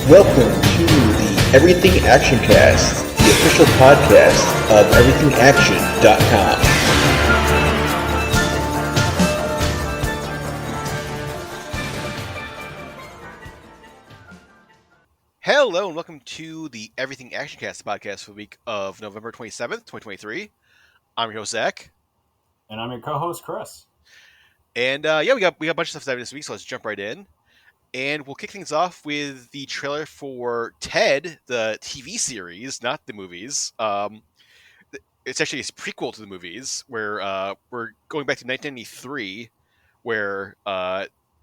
Welcome to the Everything Actioncast, the official podcast of everythingaction.com. Hello and welcome to the Everything Actioncast podcast for the week of November 27th, 2023. I'm your host, Zach. And I'm your co-host, Chris. And we got a bunch of stuff to dive in this week, so let's jump right in. And we'll kick things off with the trailer for Ted, the TV series, not the movies. It's actually a prequel to the movies, where we're going back to 1993, where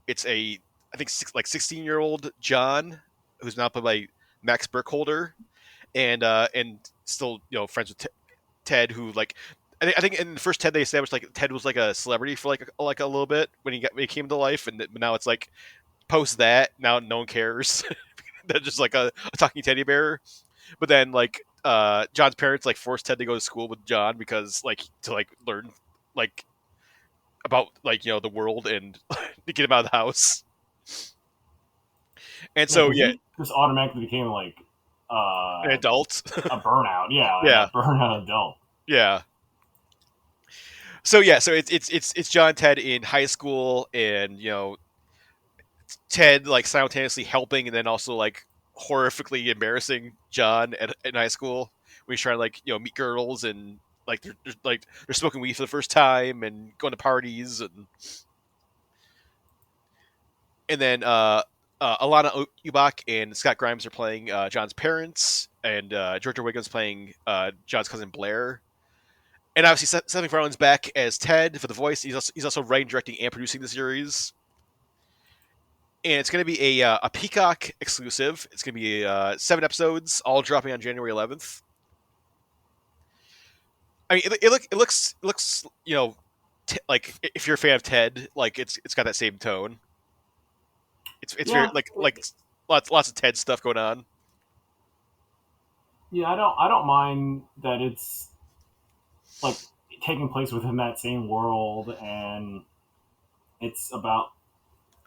it's I think 16-year-old John, who's now played by Max Burkholder, and still friends with Ted, who I think in the first Ted they established like Ted was like a celebrity for like a little bit when he came to life, and now it's like post that now no one cares. They're just like a talking teddy bear. But then John's parents like forced Ted to go to school with John because to learn like about the world and to get him out of the house. And so he just automatically became like an adult, a burnout. Yeah. A burnout adult. Yeah. So it's John and Ted in high school, and Ted like simultaneously helping and then also like horrifically embarrassing John in high school when he's trying to meet girls, and they're smoking weed for the first time and going to parties, and then Alana Ubach and Scott Grimes are playing John's parents, and Georgia Wiggins playing John's cousin Blair. And obviously, Seth MacFarlane's back as Ted for the voice. He's also writing, directing, and producing the series. And it's going to be a Peacock exclusive. It's going to be 7 episodes, all dropping on January 11th. I mean, it looks like if you're a fan of Ted, like it's got that same tone. It's very lots of Ted stuff going on. Yeah, I don't mind that it's like taking place within that same world, and it's about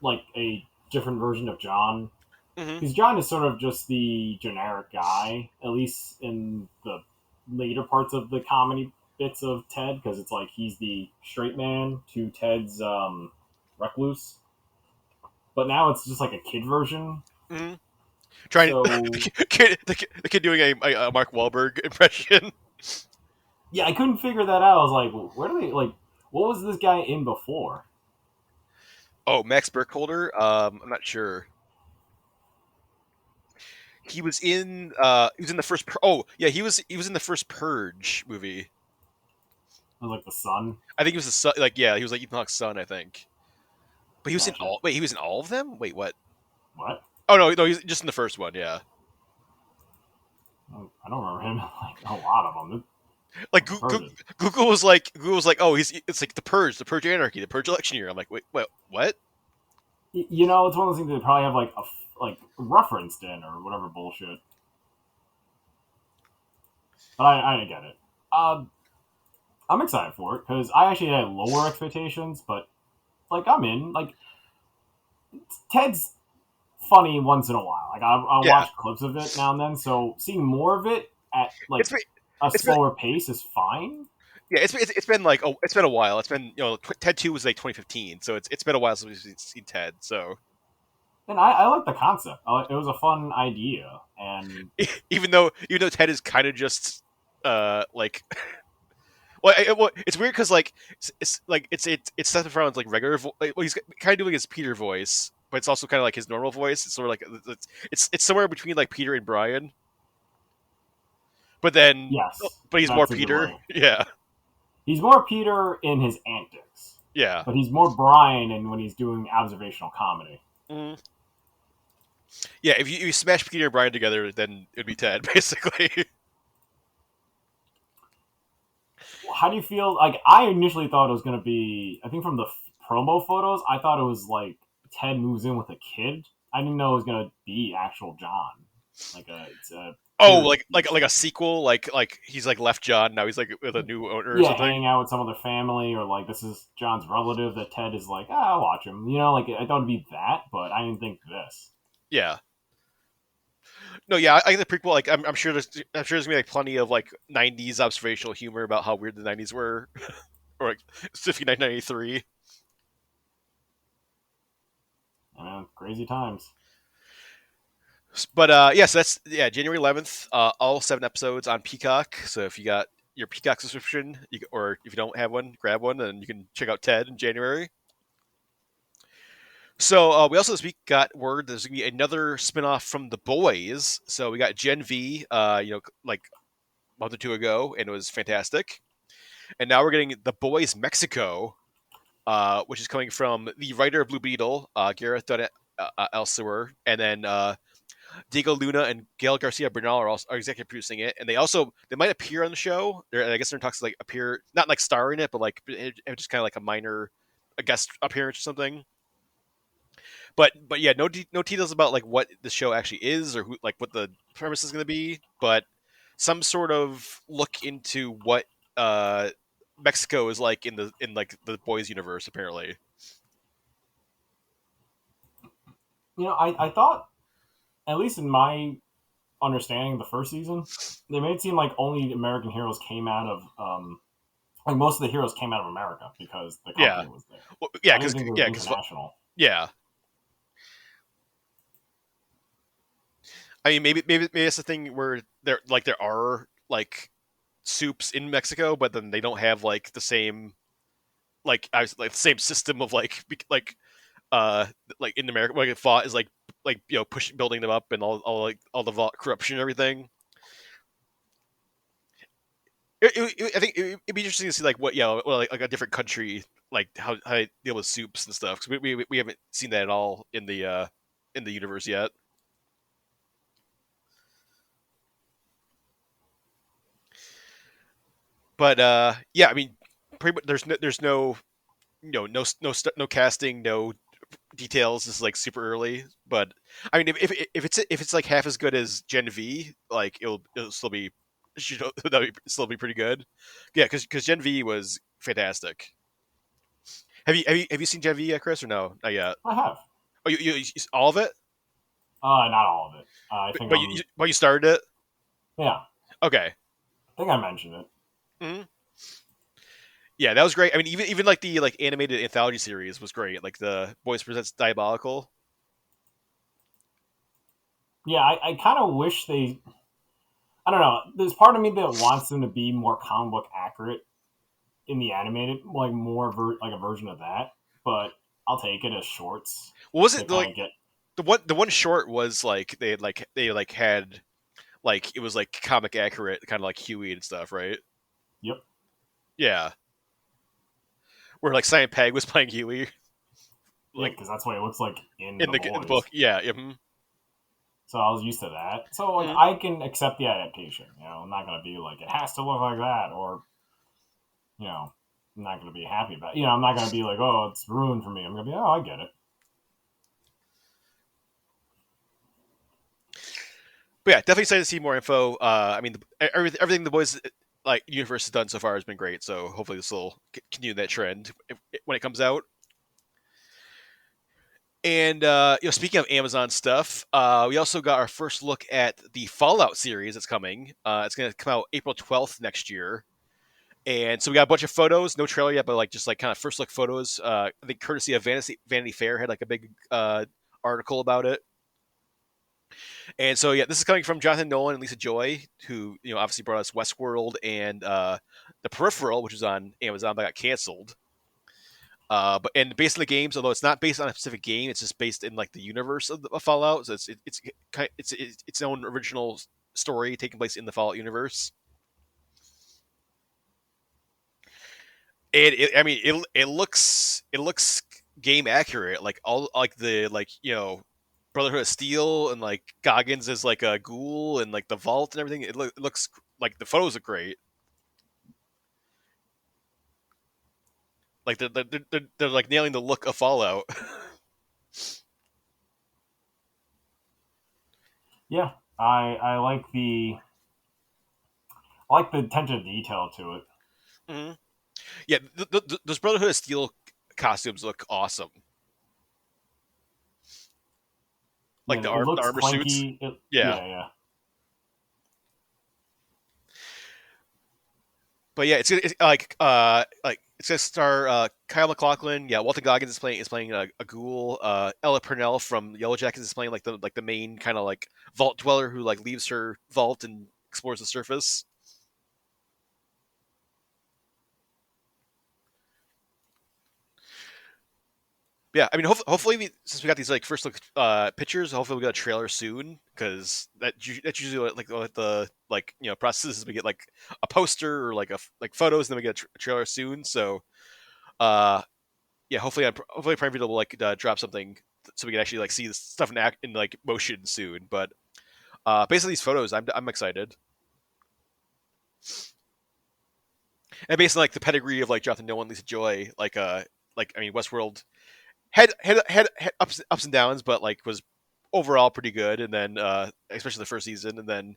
like a different version of John. Because John is sort of just the generic guy, at least in the later parts of the comedy bits of Ted, because it's like he's the straight man to Ted's recluse. But now it's just like a kid version. Mm-hmm. The kid doing a Mark Wahlberg impression. Yeah, I couldn't figure that out. I was like, where do they what was this guy in before? Oh, Max Burkholder? I'm not sure. He was in the first he was in the first Purge movie. It was like the son. I think he was the son. He was like Ethan Hawke's son, I think. But he was in all. Wait, he was in all of them. Wait, what? What? Oh no, he's just in the first one. Yeah. I don't remember him like a lot of them. Like Google was like, oh, it's like the Purge Anarchy, the Purge election year. I'm like, wait, what? It's one of those things they probably have like referenced in or whatever bullshit. But I get it. I'm excited for it because I actually had lower expectations, but I'm in. Ted's funny once in a while. I'll watch clips of it now and then. So seeing more of it at a slower pace is fine. Yeah, it's been a while. It's been Ted 2 was like 2015, so it's been a while since we've seen Ted. So, and I like the concept. It was a fun idea, and even though Ted is kind of just it's weird because it's Seth MacFarlane's like regular he's kind of doing his Peter voice, but it's also kind of like his normal voice. It's sort of like it's somewhere between like Peter and Brian. But then, yes, but he's more Peter. Yeah, he's more Peter in his antics. Yeah, but he's more Brian when he's doing observational comedy. Mm-hmm. Yeah, if you smash Peter and Brian together, then it'd be Ted, basically. How do you feel? I initially thought it was going to be. I think from the promo photos, I thought it was like Ted moves in with a kid. I didn't know it was going to be actual John. Like a sequel, like he's like left John, now he's like with a new owner or something. Hanging out with some other family, or like this is John's relative that Ted is like, I'll watch him. I thought it'd be that, but I didn't think this. Yeah. No, yeah, I think the prequel. Like, I'm sure there's gonna be like plenty of like '90s observational humor about how weird the '90s were, or like specifically 1993. Crazy times. But yes, that's January 11th. All 7 episodes on Peacock. So if you got your Peacock subscription, or if you don't have one, grab one, and you can check out Ted in January. So we also this week got word there's gonna be another spinoff from The Boys. So we got Gen V, like a month or two ago, and it was fantastic. And now we're getting The Boys Mexico, which is coming from the writer of Blue Beetle, Gareth Dunn Elsewer, and then Diego Luna and Gail Garcia Bernal are executive producing it, and they might appear on the show. I guess they're in talks to like appear, not like star in it, but like just kind of like a guest appearance or something. But yeah, no details about like what the show actually is or who like what the premise is going to be, but some sort of look into what uh Mexico is like in like the boys universe apparently. I thought, at least in my understanding of the first season, they made it seem like only American heroes came out of like most of the heroes came out of America because the Yeah, company was there. well, yeah, I didn't think it was because international. yeah. I mean, maybe it's the thing where there are like soups in Mexico, but then they don't have like the same like the same system of uh like in America like it fought is like pushing building them up and all the corruption and everything. I think it'd be interesting to see like what well, like a different country like how they deal with soups and stuff because we haven't seen that at all in the universe yet. But yeah, I mean, pretty much there's no no casting, no details. This is like super early, but I mean, if it's like half as good as Gen V, like it'll still be still be pretty good. Yeah, because Gen V was fantastic. Have you seen Gen V yet, Chris, or no? Not yet. I have. Oh, all of it, Not all of it. I think but you started it. yeah. Okay. I think I mentioned it. hmm Yeah, that was great. I mean, even like the like animated anthology series was great. Like the Boys Presents Diabolical. Yeah, I kind of wish they. I don't know. There's part of me that wants them to be more comic book accurate in the animated, like like a version of that. But I'll take it as shorts What was to it kind like? of get. The one short was like they like had like it was like comic accurate, kind of like Huey and stuff, right? Yep. Yeah, where like Simon Pegg was playing Huey, Yeah, like because that's what it looks like in the in the book. boys. Yeah, yeah. Mhm. So I was used to that. So like Mhm. I can accept the adaptation. I'm not gonna be like it has to look like that, or you know, I'm not gonna be happy about. I'm not gonna be like, oh, it's ruined for me. I'm gonna be, oh, I get it. But yeah, definitely excited to see more info. I mean, everything the boys like universe has done so far has been great. So hopefully this will continue that trend when it comes out. And speaking of Amazon stuff, we also got our first look at the Fallout series that's coming. It's going to come out April 12th next year. And so we got a bunch of photos, no trailer yet, but like just like kind of first look photos. I think courtesy of Vanity Fair had like a big article about it. And so yeah, this is coming from Jonathan Nolan and Lisa Joy, who obviously brought us Westworld and The Peripheral, which was on Amazon but got canceled. But and based on the games, although it's not based on a specific game, it's just based in like the universe of Fallout. So it's its own original story taking place in the Fallout universe. And I mean, it looks game accurate. Like all like the like Brotherhood of Steel and like Goggins is like a ghoul and like the vault and everything. It looks like the photos are great. Like they're like nailing the look of Fallout. Yeah, I like the attention to detail to it. hmm Yeah, those Brotherhood of Steel costumes look awesome. Yeah, it the looks armor suits. clanky. Yeah, Yeah, yeah. but yeah, like it's gonna star Kyle MacLachlan. Yeah, Walton Goggins is playing a ghoul. Ella Purnell from Yellow Jackets is playing like the main kind of like vault dweller who like leaves her vault and explores the surface. Yeah, I mean, hopefully, since we got these like first look pictures, hopefully we got a trailer soon because that's usually what the like process is. We get like a poster or like like photos, and then we get a trailer soon. So uh, yeah, hopefully Prime Video will like drop something so we can actually like see this stuff in like motion soon. But based on these photos, I'm excited, and based on like the pedigree of like Jonathan Nolan, Lisa Joy, like I mean Westworld had ups and downs, but like was overall pretty good. And then especially the first season, and then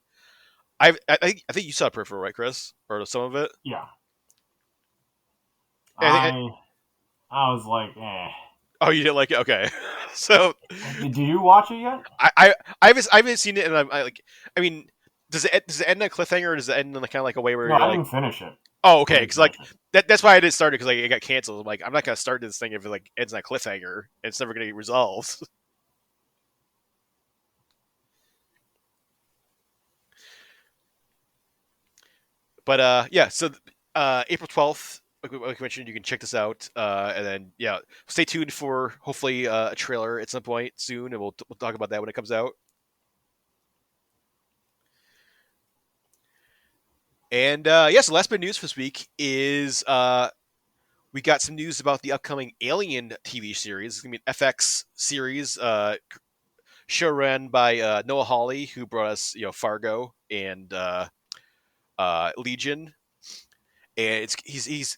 I think you saw Peripheral, right, Chris, or some of it. Yeah. And I I was like, eh. oh, you didn't like it? Okay, so Did you watch it yet? I haven't seen it, and I mean, does it end on a cliffhanger, or does it end in like, kind of like a way where No, you're I like, didn't finish it. oh, I okay, didn't because like finish it. that's why I didn't start it because like it got canceled. I'm like, I'm not gonna start this thing if it like ends on a cliffhanger and it's never gonna get resolved. But yeah, so April 12th, like we mentioned, you can check this out, and then yeah, stay tuned for hopefully a trailer at some point soon, and we'll talk about that when it comes out. And yeah, so last bit of news for this week is we got some news about the upcoming Alien TV series. It's gonna be an FX series, show run by Noah Hawley, who brought us Fargo and Legion, and he's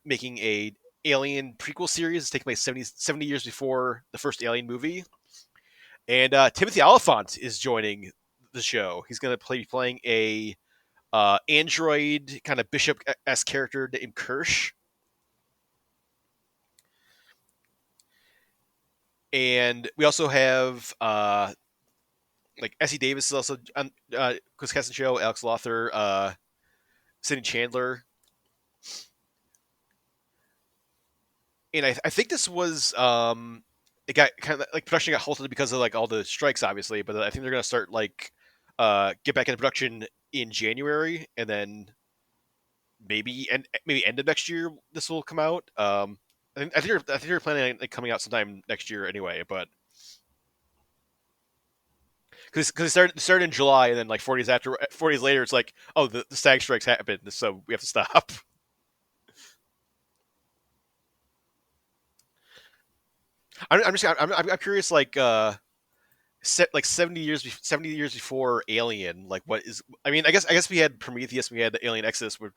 making a Alien prequel series. It's taking place 70 years before the first Alien movie, and Timothy Olyphant is joining the show. He's going to be playing a android kind of bishop s character named Kirsch, and we also have like Essie Davis is also on Chris Kesson show, Alex Lothar, Sidney Chandler, and I think this was it got kind of like production got halted because of like all the strikes, obviously. But I think they're gonna start like get back into production in January, and then maybe end of next year this will come out. I think they're planning on like, coming out sometime next year anyway. But because it started in July, and then like 40 days later, it's like, oh, the SAG strikes happened, so we have to stop. I'm curious, like 70 years before Alien, like what is? I mean, I guess we had Prometheus, we had the Alien Exodus, were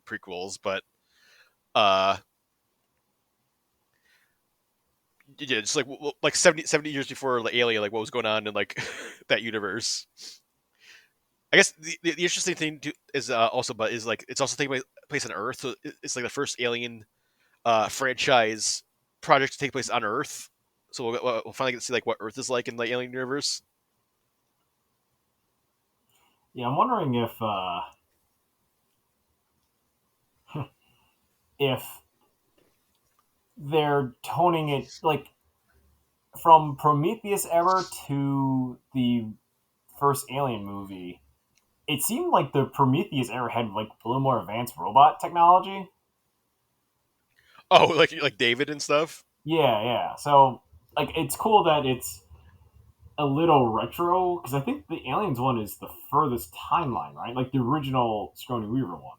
prequels, but uh, yeah, just like 70 years before the Alien, like what was going on in like that universe. I guess the interesting thing is also, but is like it's also taking place on Earth, so it's like the first Alien franchise project to take place on Earth. So we'll finally get to see like what Earth is like in the Alien universe. Yeah, I'm wondering if they're toning it like from Prometheus era to the first Alien movie. It seemed like the Prometheus era had like a little more advanced robot technology. Oh, like David and stuff. Yeah, yeah. So like it's cool that it's a little retro because I think the Aliens one is the furthest timeline, right? Like the original Scrony Weaver one.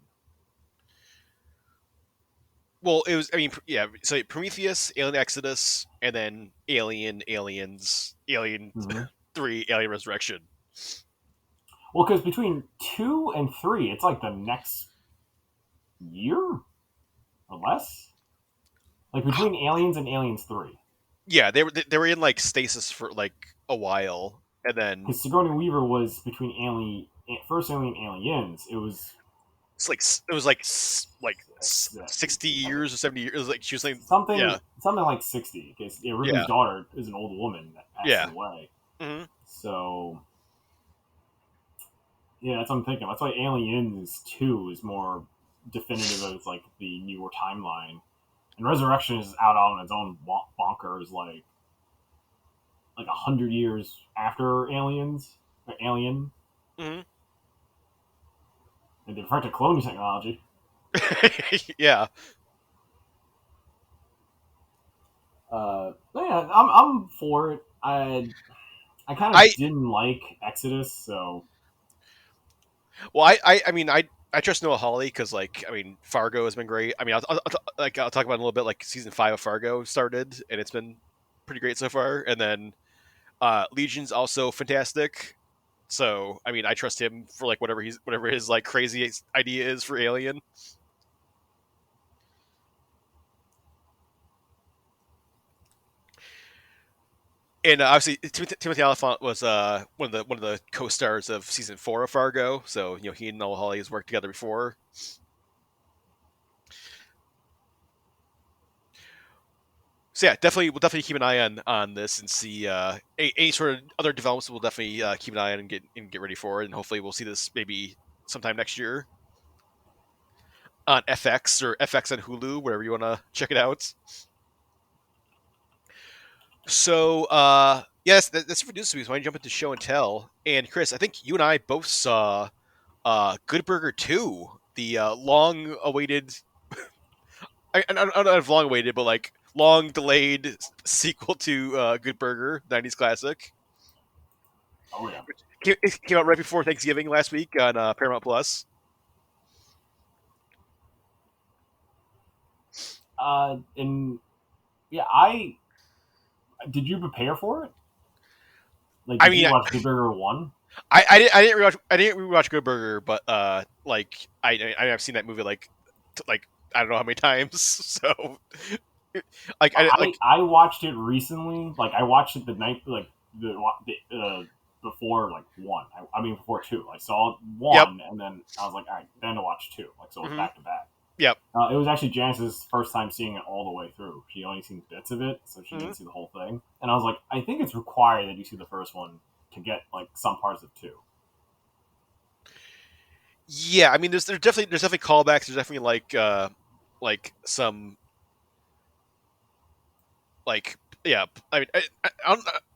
Well, it was. I mean, yeah. So Prometheus, Alien Exodus, and then Aliens, Alien Mm-hmm. 3, Alien Resurrection. Well, because between 2 and 3, it's like the next year or less. Like between Aliens and Aliens 3. Yeah, they were in like stasis for like a while, and then Because Sigourney Weaver was between first Alien and Aliens. It was it was like Exactly. 60 years or 70 years. It was like she was saying, yeah, Something like 60, because Ripley's yeah, daughter is an old woman that passes yeah. away. Hmm. So yeah, that's what I'm thinking. That's why Aliens 2 is more definitive of like the newer timeline, and Resurrection is out on its own bonkers, like 100 years after Aliens, or Alien, Hmm. and they refer to cloning technology. Yeah. But yeah, I'm for it. I kind of I didn't like Exodus, so Well, I mean, I trust Noah Hawley because, like, I mean, Fargo has been great. I mean, I'll talk about it in a little bit. Like, season 5 of Fargo started, and it's been pretty great so far. And then Legion's also fantastic. So, I mean, I trust him for like whatever his like crazy idea is for Alien. And obviously, Timothy Oliphant was one of the co-stars of season 4 of Fargo. So, he and Noah Hawley has worked together before. So yeah, definitely we'll definitely keep an eye on this and see any sort of other developments. We'll definitely keep an eye on and get ready for it, and hopefully we'll see this maybe sometime next year on FX or FX on Hulu, wherever you want to check it out. So yes, that's it for news. So why don't you jump into show and tell? And Chris, I think you and I both saw Good Burger 2, the long awaited. I don't know if long awaited, but like long delayed sequel to Good Burger, 90s classic. oh yeah. It came out right before Thanksgiving last week on Paramount Plus. And yeah, I did you prepare for it? Like, I did mean, you watch Good Burger 1? I didn't rewatch Good Burger, but like I've seen that movie like I don't know how many times. So like I I like I watched it recently. Like, I watched it the night, like before, like, one. I mean before two. I saw yep. one, and then I was like, all right, then to watch two. Like, so it was Hmm. back to back. Yep. It was actually Janice's first time seeing it all the way through. She only seen bits of it, so she Hmm. didn't see the whole thing. And I was like, I think it's required that you see the first one to get like some parts of two. Yeah, I mean there's definitely callbacks. There's definitely like some like yeah. I mean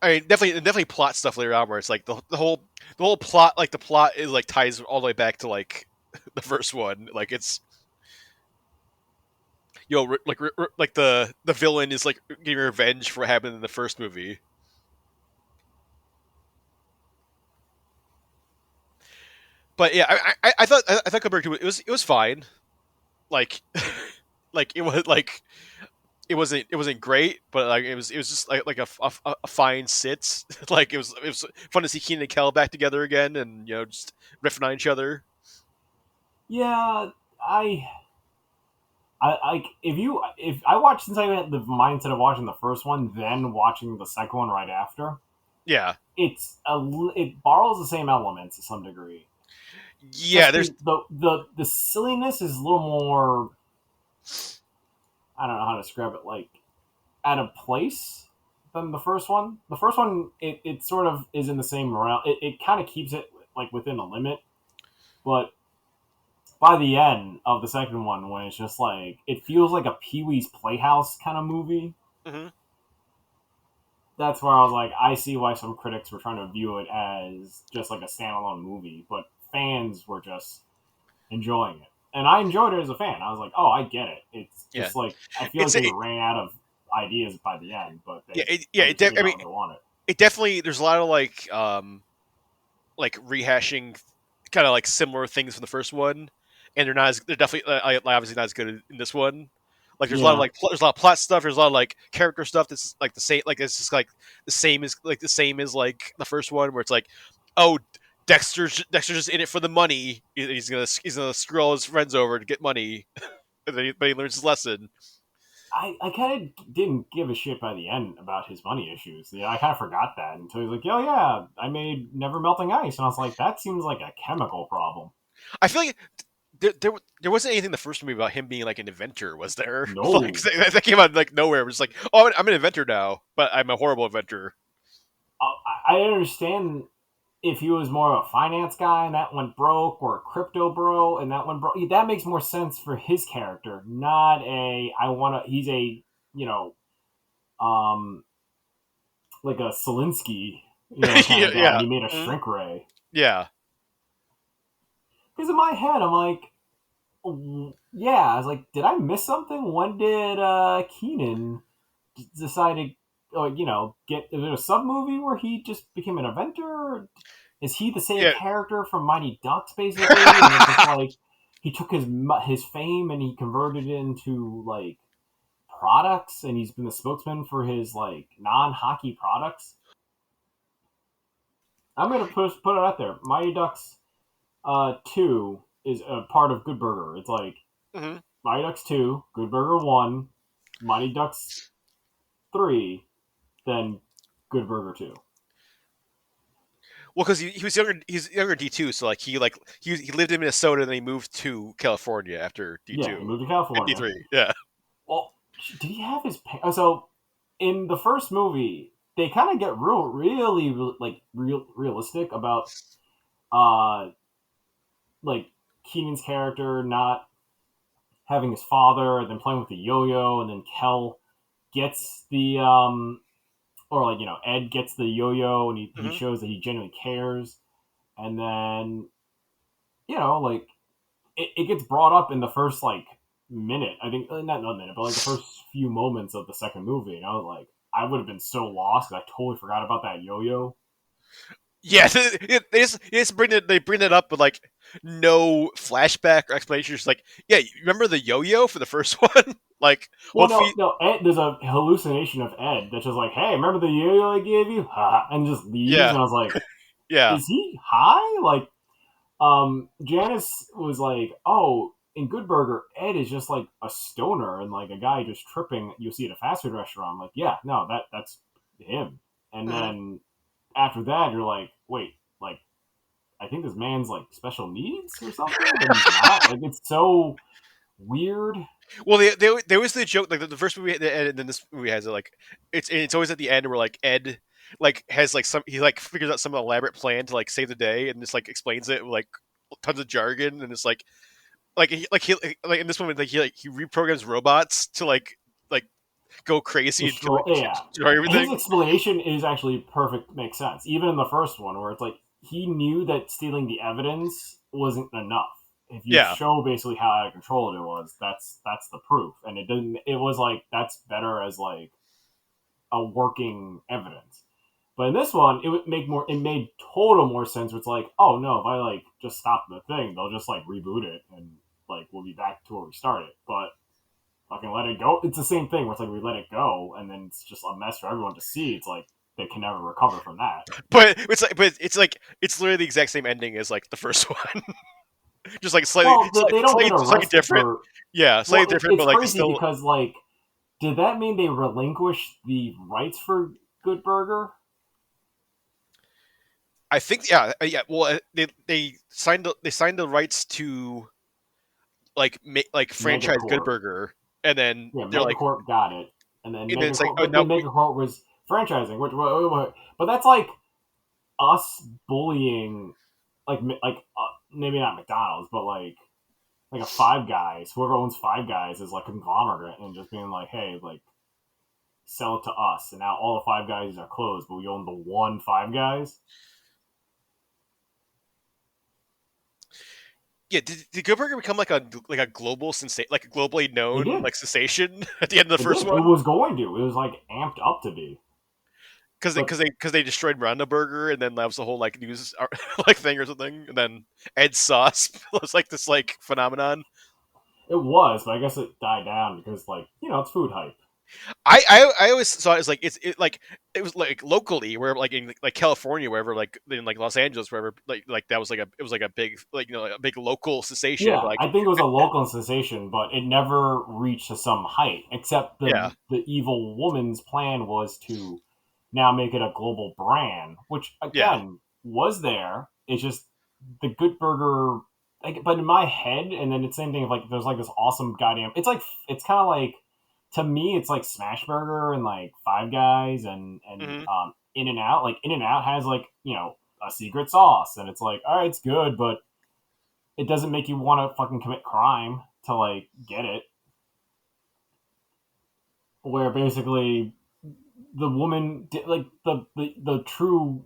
I mean definitely plot stuff later on where it's like the whole plot, like the plot is like ties all the way back to like the first one. Like it's like the villain is like getting revenge for what happened in the first movie. But yeah, I thought Cumberbatch it was fine. Like like it wasn't great, but like it was just like a fine sit. Like it was fun to see Keenan and Kel back together again, and just riffing on each other. Yeah, I I like, if I watch, since I had the mindset of watching the first one, then watching the second one right after, Yeah, it borrows the same elements to some degree. yeah. Just There's the silliness is a little more, I don't know how to describe it, like, at a place than the first one. The first one, it sort of is in the same realm. It kind of keeps it like within a limit, but by the end of the second one, when it's just like, it feels like a Pee Wee's Playhouse kind of movie. mhm. That's where I was like, I see why some critics were trying to view it as just like a standalone movie, but fans were just enjoying it. And I enjoyed it as a fan. I was like, oh, I get it. It's Yeah. just like, I feel like It's they ran out of ideas by the end, but yeah, they managed to get I mean, out what they wanted. it definitely there's a lot of like rehashing kind of like similar things from the first one, and they're definitely obviously not as good in this one. Like there's a lot of Yeah. like there's a lot of plot stuff. There's a lot of like character stuff that's like the same. Like it's just like the same as like the first one, where it's like, oh, Dexter's just in it for the money. He's gonna screw all his friends over to get money, but he learns his lesson. I kind of didn't give a shit by the end about his money issues. Yeah, I kind of forgot that until he's like, "Oh yeah, I made never melting ice," and I was like, "That seems like a chemical problem." I feel like there wasn't anything in the first movie about him being like an inventor, was there? Like No, that came out of, like nowhere. It was like, oh, I'm an inventor now, but I'm a horrible inventor. I understand if he was more of a finance guy and that went broke, or a crypto bro and that went broke. That makes more sense for his character, not a I want to. He's a you know um like a Selinsky kind yeah, of guy, and yeah, he made a mhm, shrink ray. yeah, Because in my head, I'm like, yeah, I was like, did I miss something? When did Keenan decide to, get? Is it a sub movie where he just became an inventor? Is he the same yeah. character from Mighty Ducks, basically? And it's just like he took his fame and he converted it into like products, and he's been the spokesman for his like non-hockey products. I'm gonna put it out there. Mighty Ducks 2 is a part of Good Burger. It's like hmm Mighty Ducks 2, Good Burger 1, Mighty Ducks 3, then Good Burger 2. Well, because he was younger, he's younger in D2, so he lived in Minnesota and then he moved to California after Yeah, he D2 moved to and California. D3. Yeah. Well, did he have his so in the first movie they kind of get realistic about uh like Keenan's character not having his father, and then playing with the yo-yo, and then Kel gets the or like Ed gets the yo-yo, and he hmm shows that he genuinely cares, and then like it gets brought up in the first like minute, I think, not a minute, but like the first few moments of the second movie, and I was like, I would have been so lost because I totally forgot about that yo-yo. Yeah, they just bring it up with like no flashback or explanation. Just like, yeah, you remember the yo-yo for the first one? Like, Well, hopefully, no, Ed, there's a hallucination of Ed that's just like, hey, remember the yo-yo I gave you? And just leaves, yeah, and I was like, yeah, is he high? Like, Janice was like, oh, in Good Burger, Ed is just like a stoner and like a guy just tripping. You'll see at a fast food restaurant. I'm like, yeah, no, that's him. And hmm then after that, you're like, wait, like I think this man's like special needs or something, but he's not. Like it's so weird. Well, there was the joke like the first movie, and then this movie has it like it's always at the end where like Ed like has like he like figures out some elaborate plan to like save the day and just like explains it with, like tons of jargon and it's like in this moment he reprograms robots to like go crazy and Destroy. Yeah, destroy his everything. explanation is actually perfect. Makes sense. Even in the first one, where it's like he knew that stealing the evidence wasn't enough. If you Yeah, show basically how out of control it was, that's the proof. And it didn't. It was like that's better as like a working evidence. But in this one, it would make more. It made total more sense. Where it's like, oh no, if I like just stop the thing, they'll just like reboot it and like we'll be back to where we started. But fucking let it go. It's the same thing where it's like we let it go and then it's just a mess for everyone to see. It's like they can never recover from that. but it's literally the exact same ending as like the first one, just like Well, they don't get slightly arrested different. for. Yeah, slightly Well, different, it's but like it's crazy still. because like, did that mean they relinquished the rights for Good Burger? I think yeah. Well, they signed the rights to like franchise Good Megacorp. Burger, and then Yeah, they're like, Megacorp got it, and then and then it's like, Megacorp. oh But no, then Megacorp was franchising. But that's like us bullying, maybe not McDonald's, but like a Five Guys. Whoever owns Five Guys is like a conglomerate, and just being like, hey, like sell it to us. And now all the Five Guys are closed, but we own the one Five Guys. yeah. Did Good Burger become like a global sensation, like a globally It known did. like sensation at the end of the It first did. It one? was going to. It was like amped up to be. But Because they destroyed Miranda Burger, and then that was the whole like news like thing or something, and then Ed Sauce was like this like phenomenon. it was, but I guess it died down because it's food hype. I always thought it's like it was like locally where like in like California wherever like in like Los Angeles wherever like that was like a it was like a big like a big local sensation but Yeah, like I think it was a local sensation, but it never reached to some height. Except yeah the evil woman's plan was to now make it a global brand, which yeah again was there. It's just the Good Burger like, but in my head, and then it's the same thing. Of like, there's like this awesome goddamn. It's kind of like, to me, it's like Smash Burger and like Five Guys and Hmm. In and Out. Like In and Out has like a secret sauce, and it's like, all right, it's good, but it doesn't make you want to fucking commit crime to like get it. Where basically the woman did, like the true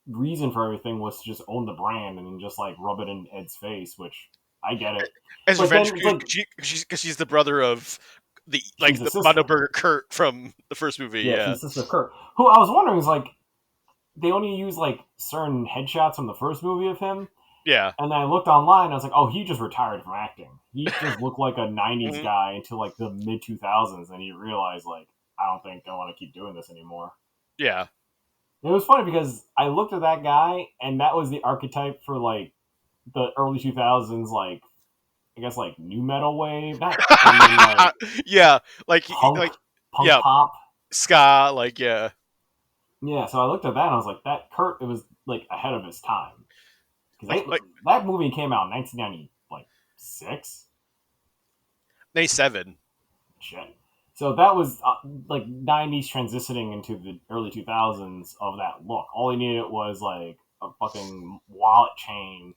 reason for everything was to just own the brand and then just like rub it in Ed's face, which I get it. As But revenge, then it's like because she's the brother of she's the the sister. Mondo Burger Kurt from the first movie. Yeah, Yeah, she's sister Kurt. Who I was wondering is like they only use like certain headshots from the first movie of him. yeah. And then I looked online and I was like, oh, he just retired from acting. He just looked like a 90s Mhm. guy until like the mid 2000s. And he realized, like, I don't think I want to keep doing this anymore. Yeah. And it was funny because I looked at that guy and that was the archetype for like the early 2000s, like, I guess like new metal wave. Not, and then like Yeah, punk, like punk yeah, pop. ska, like yeah. Yeah, so I looked at that and I was like, that Kurt, it was like ahead of his time. Because Like that movie came out in 1990, like, 6? 97. Shit. So that was like 90s transitioning into the early 2000s of that look. All he needed was like a fucking wallet chain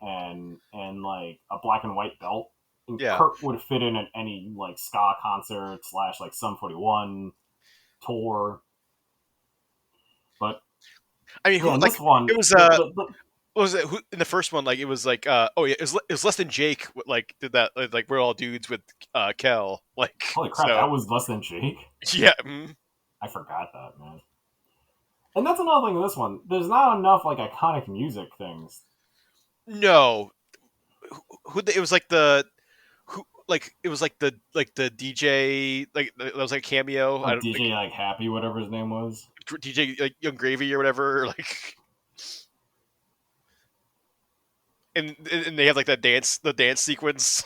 and like a black and white belt. And Yeah. Kurt would fit in at any like ska concert slash like Sum 41 tour. But I mean, yeah, who in like this one, it was the what was it who, in the first one? Like it was like oh yeah, it was less than Jake. Like did that like we're all dudes with Kel. Like holy crap, so that was less than Jake. yeah. I forgot that, man. And that's another thing in this one. There's not enough like iconic music things. No, it was like the who like it was like the DJ that was like a cameo. I Like don't DJ like Happy, whatever his name was. DJ like Young Gravy or whatever. Like and they have like the dance sequence.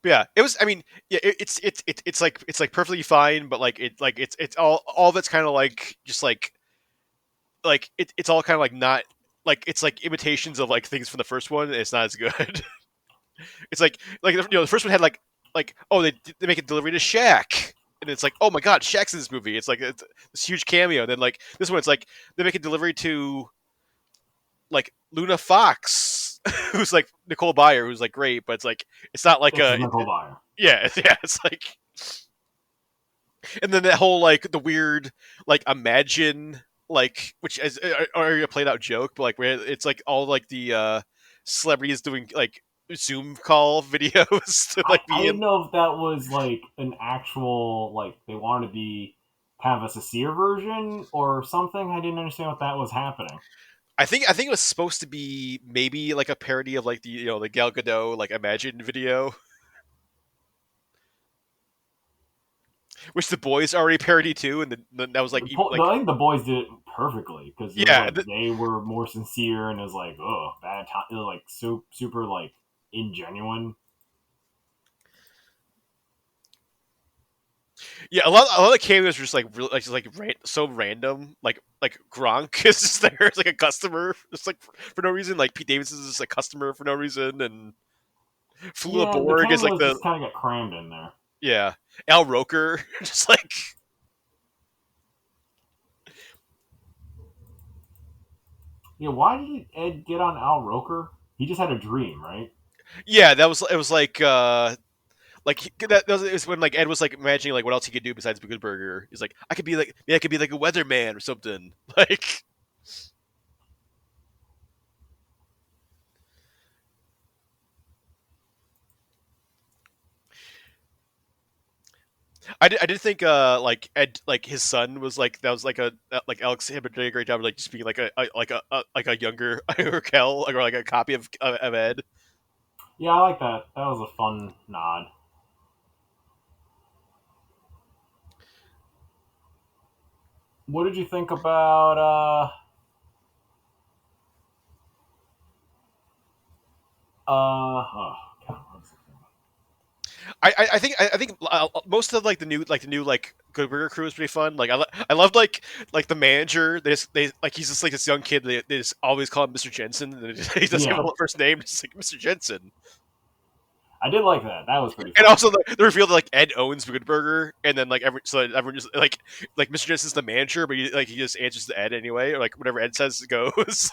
But yeah, it was. I mean, yeah, it's like perfectly fine, but like it's all of it's kind of like just it's all kind of like not like it's like imitations of like things from the first one. And it's not as good. It's the first one had oh they make a delivery to Shaq. And it's like, oh my God, Shaq's in this movie. It's like it's this huge cameo. And then like this one, it's like they make a delivery to like Luna Fox, who's like Nicole Byer, who's like great, but it's like it's not like Yeah, she's Nicole Byer. yeah, yeah, it's like, and then that whole like the weird like imagine like which is already a played out joke, but like where it's like all like the celebrities doing like Zoom call videos to like I be didn't in. know if that was like an actual like they wanted to be kind of a sincere version or something. I didn't understand what that was happening. I think it was supposed to be maybe like a parody of like the the Gal Gadot like Imagine video, which the boys already parody too, and then that was like I think the boys did it perfectly because it was yeah like they were more sincere and it was like bad time. It was like so super like ingenuine. yeah a lot of cameos were just like really like so random like Gronk is just there as like a customer just like for no reason like Pete Davidson is just a customer for no reason and Flula Yeah, the Borg is like cameos the just kind of get crammed in there. yeah Al Roker just like Yeah, why did Ed get on Al Roker? He just had a dream, right? yeah that was it was like it was when like Ed was like imagining like what else he could do besides be a good burger. He's like I could be like I could be like a weatherman or something like I did think like Ed like his son was like that was like a like Alex had been doing a great job of like just being like like a younger Kel or like a copy of Ed. Yeah, I like that. That was a fun nod. What did you think about oh god, what was it? I think most of the new Good Burger crew is pretty fun. I loved the manager. They like he's just like this young kid. They just always call him Mr. Jensen. And he doesn't have Yeah, a first name. Just like Mr. Jensen. I did like that. That was pretty And fun. also the reveal that like Ed owns Good Burger, and then everyone just like Mr. Jensen's the manager, but he just answers to Ed anyway, or like whatever Ed says goes.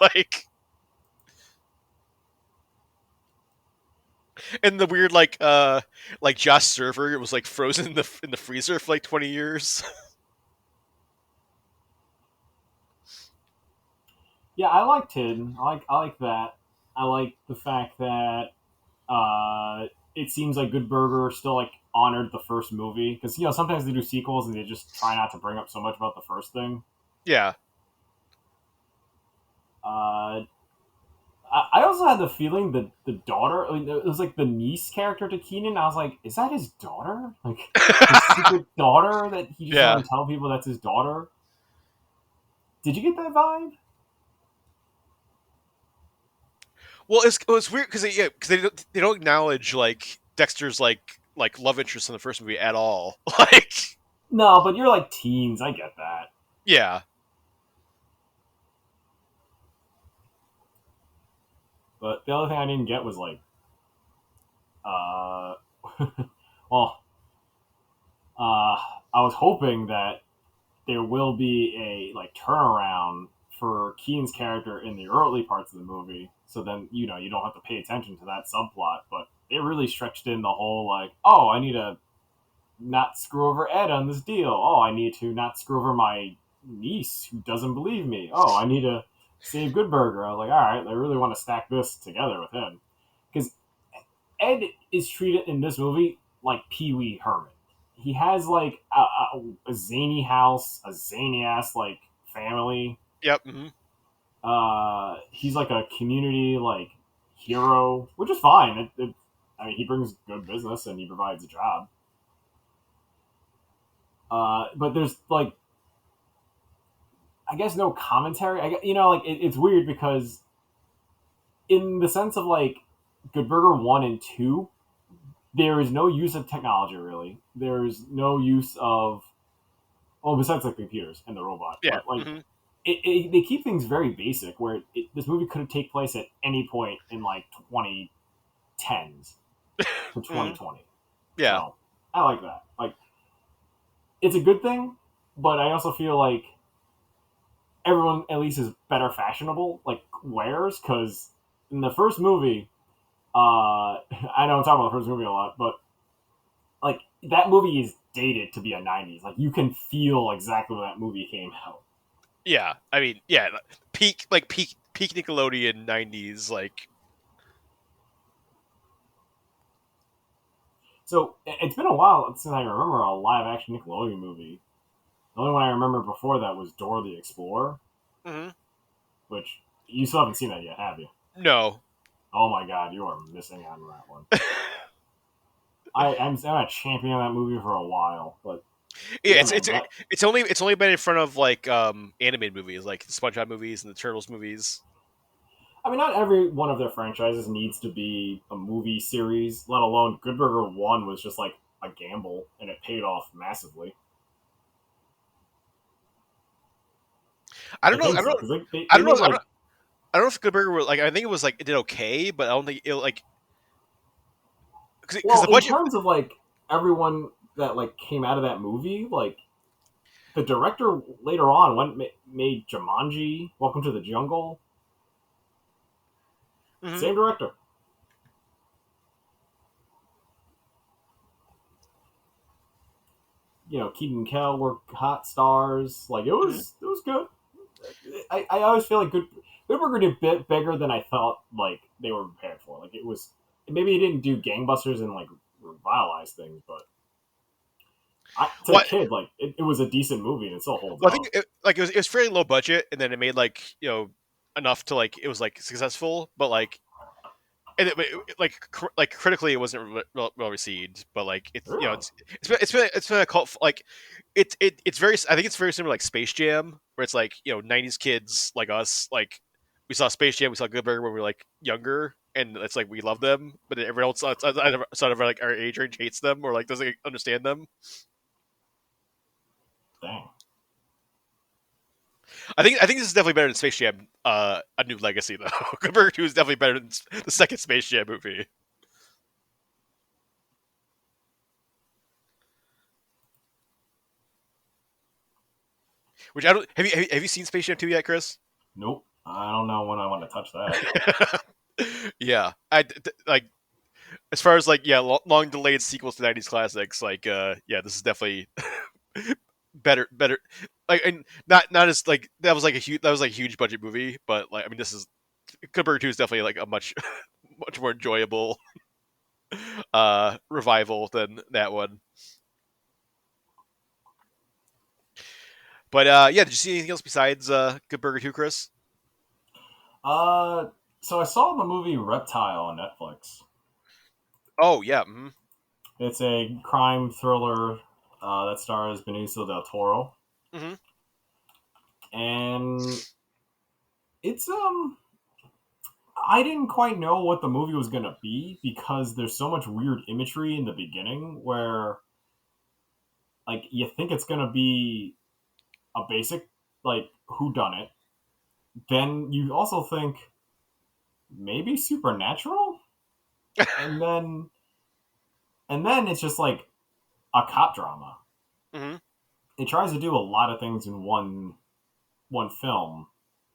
And the weird like Josh Server was like frozen in the freezer for like 20 years. Yeah, I liked Tid. I like that. I like the fact that it seems like Good Burger still like honored the first movie because sometimes they do sequels and they just try not to bring up so much about the first thing. Yeah. Uh, I also had the feeling that the daughter, I mean, it was like the niece character to Keenan. I was like, is that his daughter? Like his secret daughter that he just Yeah. doesn't tell people that's his daughter? Did you get that vibe? Well, it's weird because they don't acknowledge like Dexter's like love interest in the first movie at all. Like, No, but you're like teens. I get that. yeah, But the other thing I didn't get was like, uh, well, I was hoping that there will be a like turnaround for Keen's character in the early parts of the movie, so then you don't have to pay attention to that subplot. But they really stretched in the whole like, oh, I need to not screw over Ed on this deal. Oh, I need to not screw over my niece who doesn't believe me. Oh, I need to save Good Burger. I was like, all right, I really want to stack this together with him because Ed is treated in this movie like Pee Wee Herman. He has like a zany house, a zany ass like family. yep, hmm He's like a community like hero, which is fine. I mean, he brings good business and he provides a job. But there's like, I guess no commentary. Like it's weird because in the sense of like Good Burger 1 and 2, there is no use of technology really. There's no use of, well, besides like the computers and the robot, yeah, but like they keep things very basic. Where this movie could have taken place at any point in like 2010s to hmm 2020. yeah, So I like that. Like it's a good thing, but I also feel like everyone at least is better fashionable, like wears, because in the first movie, I know I'm talking about the first movie a lot, but like that movie is dated to be a '90s. Like you can feel exactly when that movie came out. yeah. I mean, yeah, peak Nickelodeon '90s. Like, So it's been a while since I remember a live action Nickelodeon movie. The only one I remember before that was Dora the Explorer, hmm which you still haven't seen that yet, have you? no, Oh my god, you are missing out on that one. I'm a champion of that movie for a while, but yeah, yeah, it's man, it's that it's only been in front of like animated movies, like the SpongeBob movies and the Turtles movies. I mean, not every one of their franchises needs to be a movie series, let alone Good Burger 1 was just like a gamble, and it paid off massively. I don't I know. think I don't so, know. because they, I they don't know. made like, I don't know if Good Burger was like. I think it was like it did okay, but I don't think it like because well, the in budget. terms of like everyone that like came out of that movie, like the director later on made Jumanji, Welcome to the Jungle, Mhm. same director. Keaton Kell were hot stars. Like Mhm. it was good. I always feel like Good Burger did a bit bigger than I thought like they were prepared for. Like it was, maybe it didn't do gangbusters and like revitalize things, but to a What? kid, like it was a decent movie and it still holds Well, I think up. it was fairly low budget, and then it made like enough to like it was like successful, but like like like critically it wasn't well received, but like it's Really? it's been a cult like it's very I think it's very similar to, like Space Jam, where it's like '90s kids like us, like we saw Space Jam, we saw Good Burger when we were like younger, and it's like we love them, but everyone else outside of like our age range hates them or like doesn't understand them. Dang. I think this is definitely better than Space Jam: A New Legacy, though. Good Burger 2 is definitely better than the second Space Jam movie. Which I don't have you seen Space Jam 2 yet, Chris? Nope. I don't know when I want to touch that. Yeah, like as far as like long delayed sequels to '90s classics. Like yeah, this is definitely better. Like and not as like that was like a huge budget movie, but like I mean this is Good Burger 2 is definitely like a much much more enjoyable revival than that one. But yeah, did you see anything else besides Good Burger 2, Chris? Uh, so I saw the movie Reptile on Netflix. Oh yeah, mm-hmm. It's a crime thriller that stars Benicio del Toro, Mm-hmm. and it's. I didn't quite know what the movie was gonna be because there's so much weird imagery in the beginning where like you think it's gonna be a basic like who done it. Then you also think maybe supernatural, and then it's just like a cop drama. Mm-hmm. It tries to do a lot of things in one film,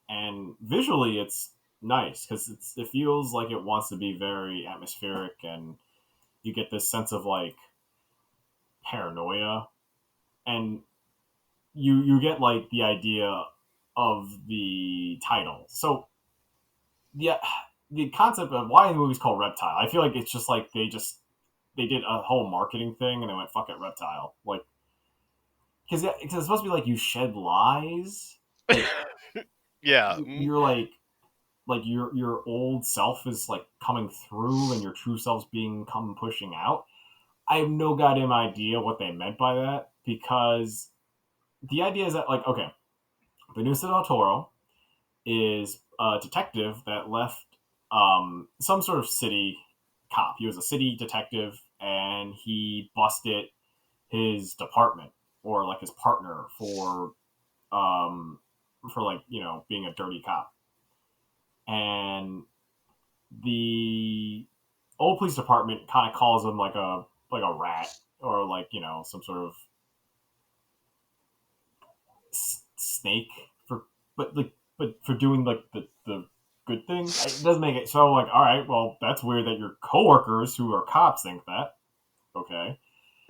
and visually it's nice because it feels like it wants to be very atmospheric, and you get this sense of like paranoia, and you get like the idea of the title. So the the concept of why the movie's called Reptile, I feel like it's just like they did a whole marketing thing and they went fuck it Reptile, like because it's supposed to be like you shed lies, like Yeah. you're like your old self is like coming through and your true self's being come pushing out. I have no goddamn idea what they meant by that because the idea is that like okay, Benicio del Toro is a detective that left some sort of city cop. He was a city detective and he busted his department or like his partner um, for like being a dirty cop. And the old police department kind of calls him like a rat or like some sort of snake for but for doing like the good things. It doesn't make it so I'm like all right, well that's weird that your coworkers who are cops think that. Okay,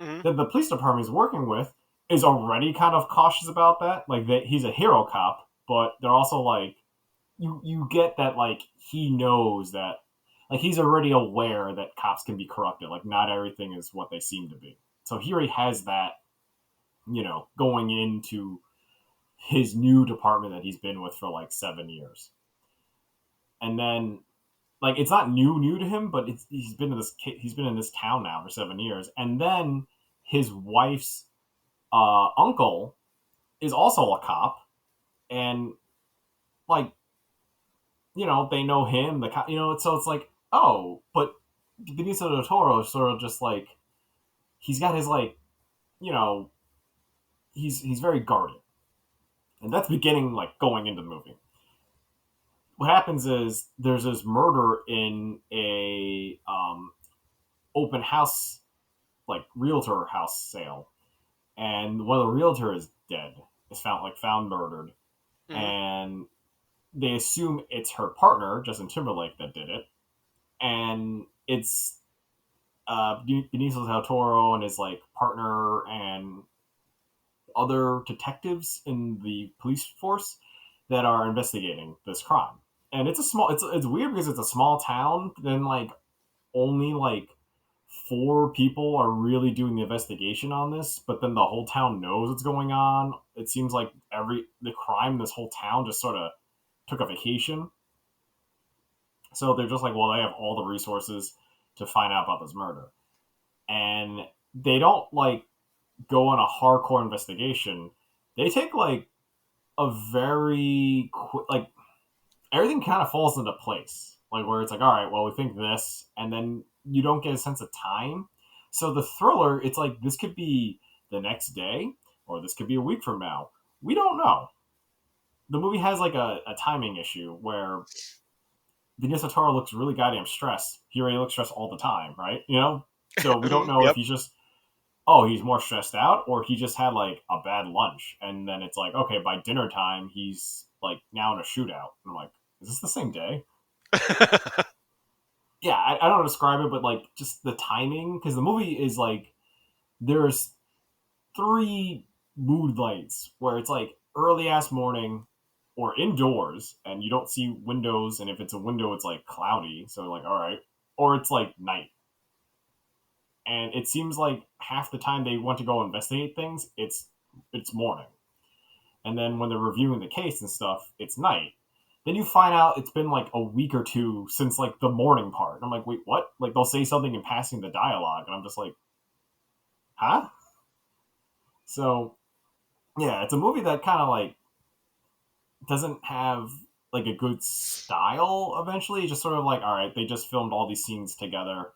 Mm-hmm. that the police department is working with is already kind of cautious about that. Like that he's a hero cop, but they're also like you get that like he knows that like he's already aware that cops can be corrupted. Like not everything is what they seem to be. So he already has that, going into his new department that he's been with for like 7 years. And then like it's not new to him, but he's been in this town now for 7 years. And then his wife's uncle is also a cop, and like they know him. The so it's like oh, but Benicio del Toro is sort of just like he's got his like you know he's very guarded, and that's beginning like going into the movie. What happens is there's this murder in a open house like realtor house sale, and one of the realtor is dead. Is found murdered, Mm-hmm. and they assume it's her partner Justin Timberlake that did it, and it's Benicio del Toro and his like partner and other detectives in the police force that are investigating this crime. And it's weird because it's a small town. Then like only like four people are really doing the investigation on this, but then the whole town knows what's going on. It seems like the crime in this whole town just sort of took a vacation. So they're just like, well, they have all the resources to find out about this murder. And they don't like go on a hardcore investigation. They take like a very quick, like everything kind of falls into place. like where it's like, all right, well, we think this, and then you don't get a sense of time. So the thriller, it's like this could be the next day, or this could be a week from now. We don't know. The movie has like a timing issue where Benicio Toro looks really goddamn stressed. He already looks stressed all the time, right? You know, so we don't know if Yep. he's just oh, he's more stressed out, or he just had like a bad lunch, and then it's like, okay, by dinner time, he's like now in a shootout. And I'm like, is this the same day? Yeah, I don't know how to describe it, but like just the timing, because the movie is like there's three mood lights where it's like early ass morning or indoors, and you don't see windows, and if it's a window, it's like cloudy, so like all right, or it's like night, and it seems like half the time they want to go investigate things, it's morning. And then when they're reviewing the case and stuff, it's night. Then you find out it's been like a week or two since like the morning part. And I'm like, wait, what? Like they'll say something in passing the dialogue, and I'm just like, huh? So yeah, it's a movie that kind of like doesn't have like a good style. Eventually, it's just sort of like, all right, they just filmed all these scenes together,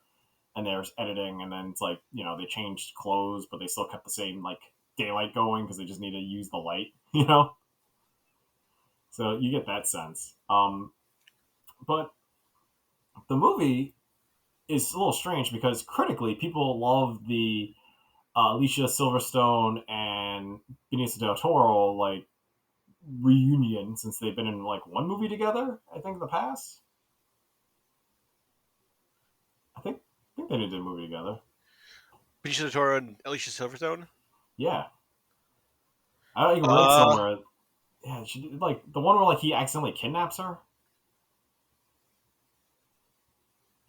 and there's editing, and then it's like they changed clothes, but they still kept the same like daylight going because they just need to use the light, you know. So you get that sense. But the movie is a little strange because critically, people love the Alicia Silverstone and Benicio del Toro like reunion since they've been in like one movie together. I think in the past. I think they did a movie together. Benicio del Toro and Alicia Silverstone. Yeah, I like read Uh, somewhere. Yeah, she did, like the one where like he accidentally kidnaps her.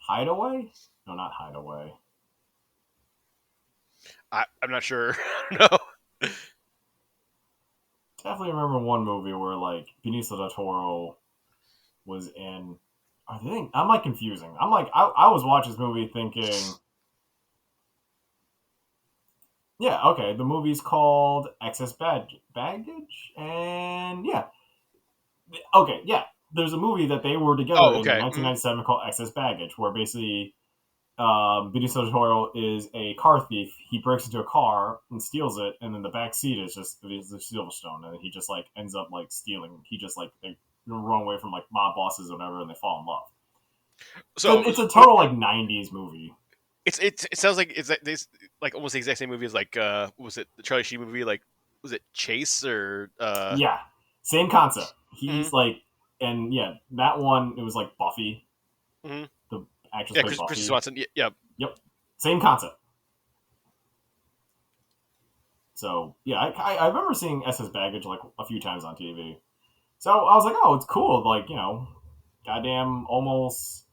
Hideaway? No, not Hideaway. I'm not sure. No. Definitely remember one movie where like Benicio del Toro was in. I think I'm like confusing. I'm like I was watching this movie thinking, yeah, okay, the movie's called Baggage, and yeah, okay, yeah. There's a movie that they were together Oh, in okay. 1997 called Excess Baggage, where basically Benicio del Toro is a car thief. He breaks into a car and steals it, and then the back seat is just the Silverstone, and he just like ends up like stealing. He just like they run away from like mob bosses or whatever, and they fall in love. So So it's a total like '90s movie. it sounds like it's this like almost the exact same movie as like what was it, the Charlie Sheen movie, like was it Chase or Yeah, same concept. mhm, He's like, and yeah, that one it was like Buffy. mhm. The actress Yeah, played Chris Buffy. Swanson. Yeah, yeah. Yep, same concept. So yeah, I remember seeing SS Baggage like a few times on TV. So I was like, oh, it's cool. Like goddamn, almost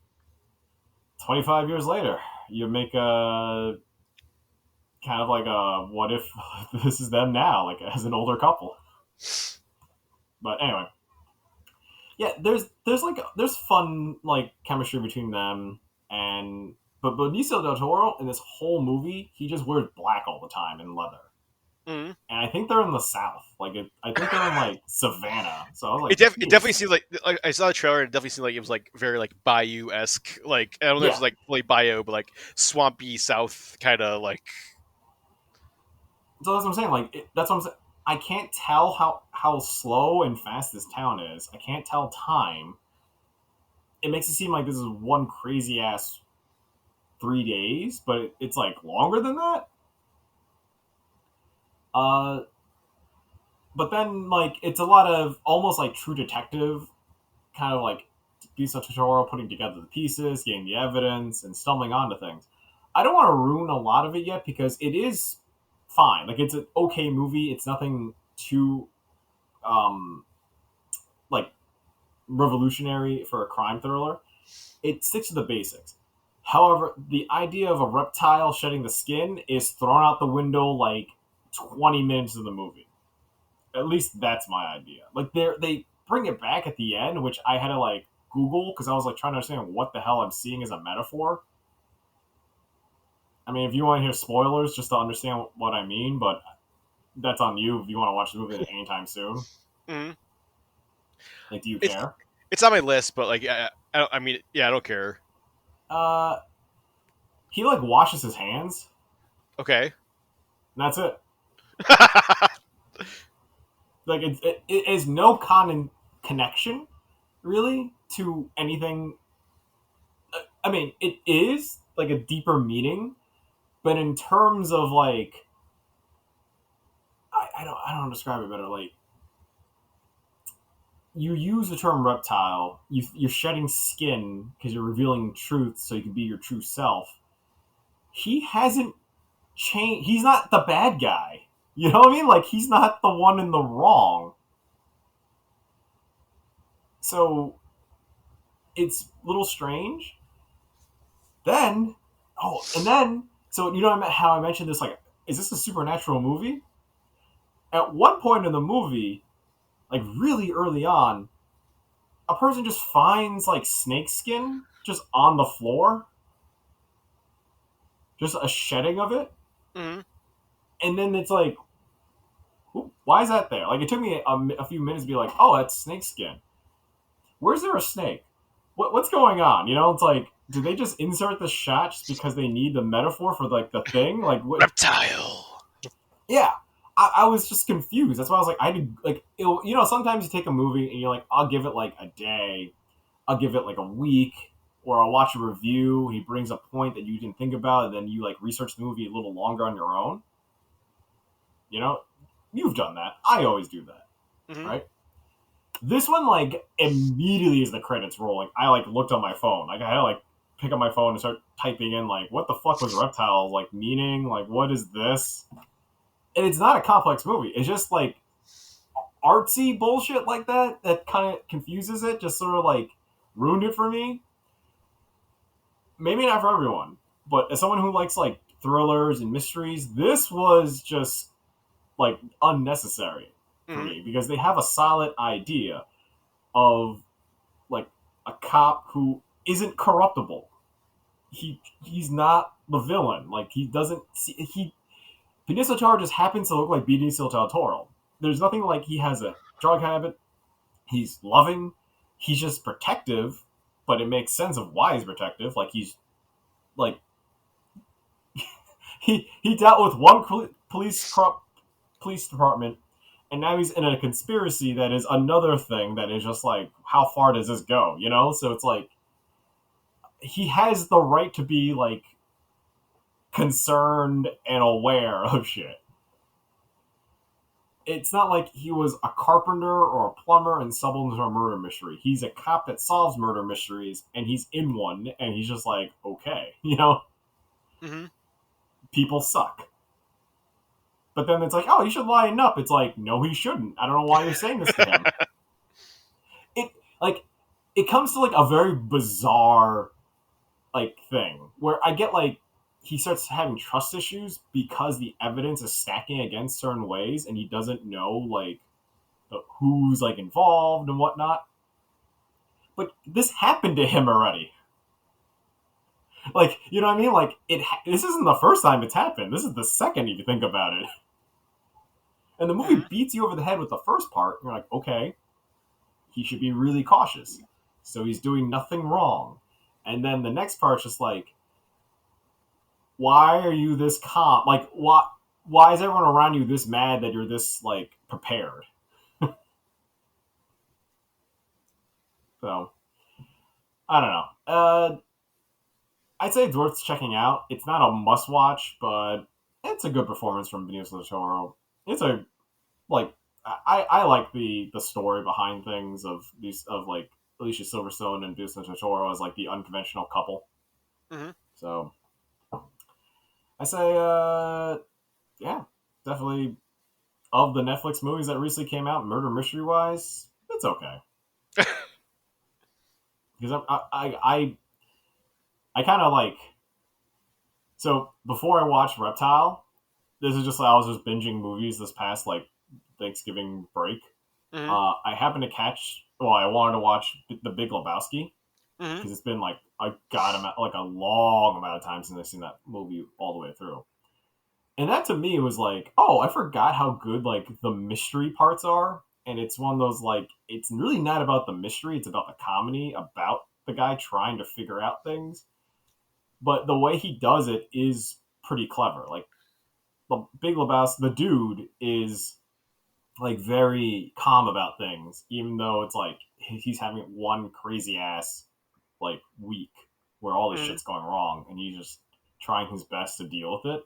25 years later, you make a kind of like a what if this is them now, like as an older couple. But anyway, yeah, there's fun like chemistry between them, and but Benicio del Toro in this whole movie, he just wears black all the time and leather. Mhm. And I think they're in the South. I think they're in like Savannah. So I was like, It definitely seemed like I saw the trailer and it definitely seemed like it was like very like bayou esque, like I don't know if yeah. it's like fully bayou, but like swampy South kind of like. So that's what I'm saying. Like that's what I'm saying. I can't tell how slow and fast this town is. I can't tell time. It makes it seem like this is one crazy ass 3 days, but it's like longer than that. Uh, but then like it's a lot of almost like True Detective, kind of like piece of tutorial, putting together the pieces, getting the evidence, and stumbling onto things. I don't want to ruin a lot of it yet because it is fine. Like it's an okay movie. It's nothing too um like revolutionary for a crime thriller. It sticks to the basics. However, the idea of a reptile shedding the skin is thrown out the window like 20 minutes of the movie. At least that's my idea. Like they bring it back at the end, which I had to like Google because I was like trying to understand what the hell I'm seeing as a metaphor. I mean, if you want to hear spoilers just to understand what I mean, but that's on you if you want to watch the movie anytime soon. Mhm. Like, do you It's care? it's on my list, but like I mean, yeah, I don't care. Uh, he like washes his hands, Okay. and that's it. Like it is no connection really to anything. I mean, it is like a deeper meaning, but in terms of like, I don't describe it better. Like you use the term reptile, you're shedding skin because you're revealing truth, so you can be your true self. He hasn't changed. He's not the bad guy. You know what I mean? Like he's not the one in the wrong. So it's a little strange. Then, and then, so you know how I mentioned this? Like, is this a supernatural movie? At one point in the movie, like really early on, a person just finds like snake skin just on the floor, just a shedding of it, Hmm. and then it's like, why is that there? Like, it took me a few minutes to be like, oh, that's snake skin. Where's there a snake? What's going on? You know, it's like, did they just insert the shot just because they need the metaphor for like the thing? Like, what? Reptile. Yeah, I was just confused. That's why I was like, I did like, you know, sometimes you take a movie and you're like, I'll give it like a day, I'll give it like a week, or I'll watch a review. He brings a point that you didn't think about, and then you like research the movie a little longer on your own. You know, you've done that. I always do that, Hmm. right? This one, like, immediately as the credits roll, like, I like looked on my phone. Like, I had to like pick up my phone and start typing in like, what the fuck was Reptile like meaning? Like, what is this? And it's not a complex movie. It's just like artsy bullshit like that that kind of confuses it. Just sort of like ruined it for me. Maybe not for everyone, but as someone who likes like thrillers and mysteries, this was just like unnecessary for Hmm. me because they have a solid idea of like a cop who isn't corruptible. He's not the villain. Like he doesn't see he Benicio Toro just happens to look like Benicio del Toro. There's nothing like he has a drug habit. He's loving. He's just protective, but it makes sense of why he's protective. Like he's like he dealt with one police department, and now he's in a conspiracy that is another thing that is just like, how far does this go? You know, so it's like he has the right to be like concerned and aware of shit. It's not like he was a carpenter or a plumber and stumbled into a murder mystery. He's a cop that solves murder mysteries, and he's in one, and he's just like, okay, you know, Hmm. people suck. But then it's like, oh, he should lighten up. It's like, no, he shouldn't. I don't know why you're saying this to him. It like it comes to like a very bizarre like thing where I get like he starts having trust issues because the evidence is stacking against certain ways, and he doesn't know like who's like involved and whatnot. But this happened to him already. Like, you know what I mean? Like, this isn't the first time it's happened. This is the second, if you think about it. And the movie Hmm. beats you over the head with the first part. And you're like, okay, he should be really cautious. So he's doing nothing wrong. And then the next part's just like, why are you this calm? Like, why is everyone around you this mad that you're this like prepared? So I don't know. I'd say it's worth checking out. It's not a must watch, but it's a good performance from Benicio del Toro. It's a like I like the story behind things of these of like Alicia Silverstone and Benicio del Toro as like the unconventional couple. Hmm. So I say, yeah, definitely of the Netflix movies that recently came out, murder mystery wise, it's okay because I kind of like so before I watched Reptile, this is just like I was just binging movies this past like Thanksgiving break. Hmm. I happened to catch. Well, I wanted to watch The Big Lebowski Hmm. because it's been like like a long amount of time since I've seen that movie all the way through. And that to me was like, oh, I forgot how good like the mystery parts are. And it's one of those like it's really not about the mystery; it's about the comedy about the guy trying to figure out things, but the way he does it is pretty clever. Like the Big Lebowski, the dude is like very calm about things, even though it's like he's having one crazy ass like week where all this Mm. shit's going wrong, and he's just trying his best to deal with it.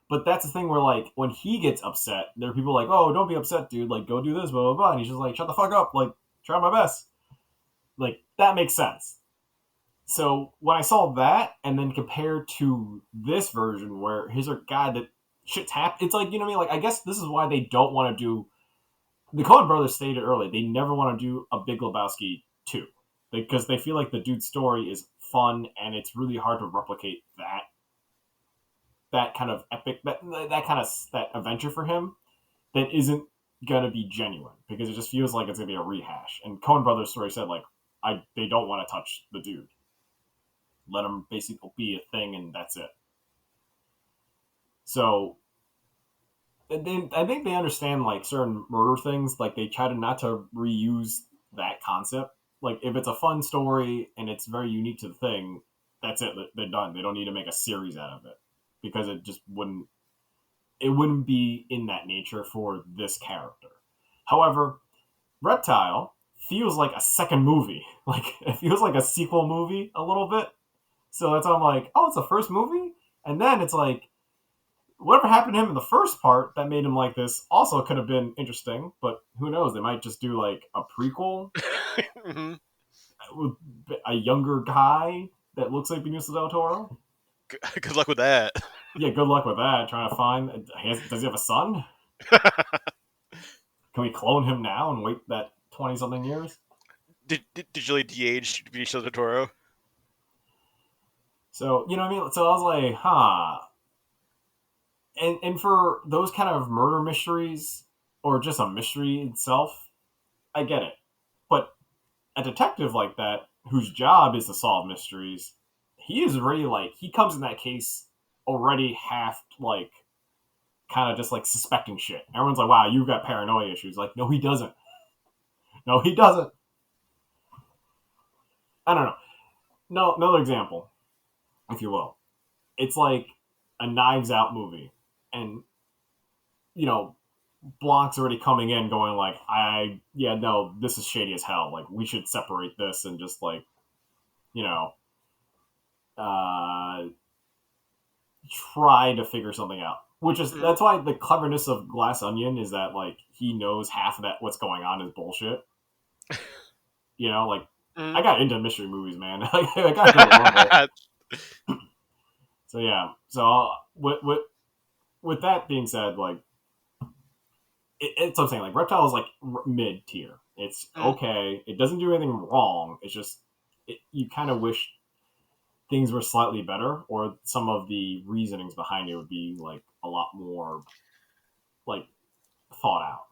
But that's the thing where like when he gets upset, there are people like, "Oh, don't be upset, dude. Like, go do this, blah blah blah," and he's just like, "Shut the fuck up. Like, try my best." Like that makes sense. So when I saw that, and then compared to this version where here's a guy that shit's happened, it's like you know what I mean. Like I guess this is why they don't want to do. The Coen brothers stated early they never want to do a Big Lebowski 2 because they feel like the dude's story is fun and it's really hard to replicate that kind of epic that kind of that adventure for him that isn't gonna be genuine because it just feels like it's gonna be a rehash. And Coen Brothers story said like they don't want to touch the dude, let him basically be a thing and that's it. So I think they understand like certain murder things. Like they try to not to reuse that concept. Like if it's a fun story and it's very unique to the thing, that's it. They're done. They don't need to make a series out of it because it just wouldn't. It wouldn't be in that nature for this character. However, Reptile feels like a second movie. Like it feels like a sequel movie a little bit. So that's why I'm like, oh, it's a first movie, and then it's like whatever happened to him in the first part that made him like this also could have been interesting, but who knows? They might just do like a prequel Mhm. with a younger guy that looks like Benicio del Toro. Good luck with that. Yeah, good luck with that. Trying to find. Does he have a son? Can we clone him now and wait that 20 something years? Digitally de-aged Benicio del Toro. So you know what I mean. So I was like, huh. And for those kind of murder mysteries or just a mystery itself, I get it. But a detective like that, whose job is to solve mysteries, he is really like he comes in that case already half like kind of just like suspecting shit. Everyone's like, "Wow, you've got paranoia issues." Like, no, he doesn't. No, he doesn't. I don't know. No, another example, if you will. It's like a Knives Out movie, and you know, Blanc's already coming in, going like, yeah, no, this is shady as hell. Like, we should separate this and just like, you know, uh, try to figure something out. Which is Mm. that's why the cleverness of Glass Onion is that like he knows half of that what's going on is bullshit. You know, like I Mm. got into mystery movies, man. I got into Marvel. So yeah. So with that being said, like it's what I'm saying. Like Reptile is like mid tier. It's Mm. okay. It doesn't do anything wrong. It's just you kind of wish things were slightly better, or some of the reasonings behind it would be like a lot more like thought out.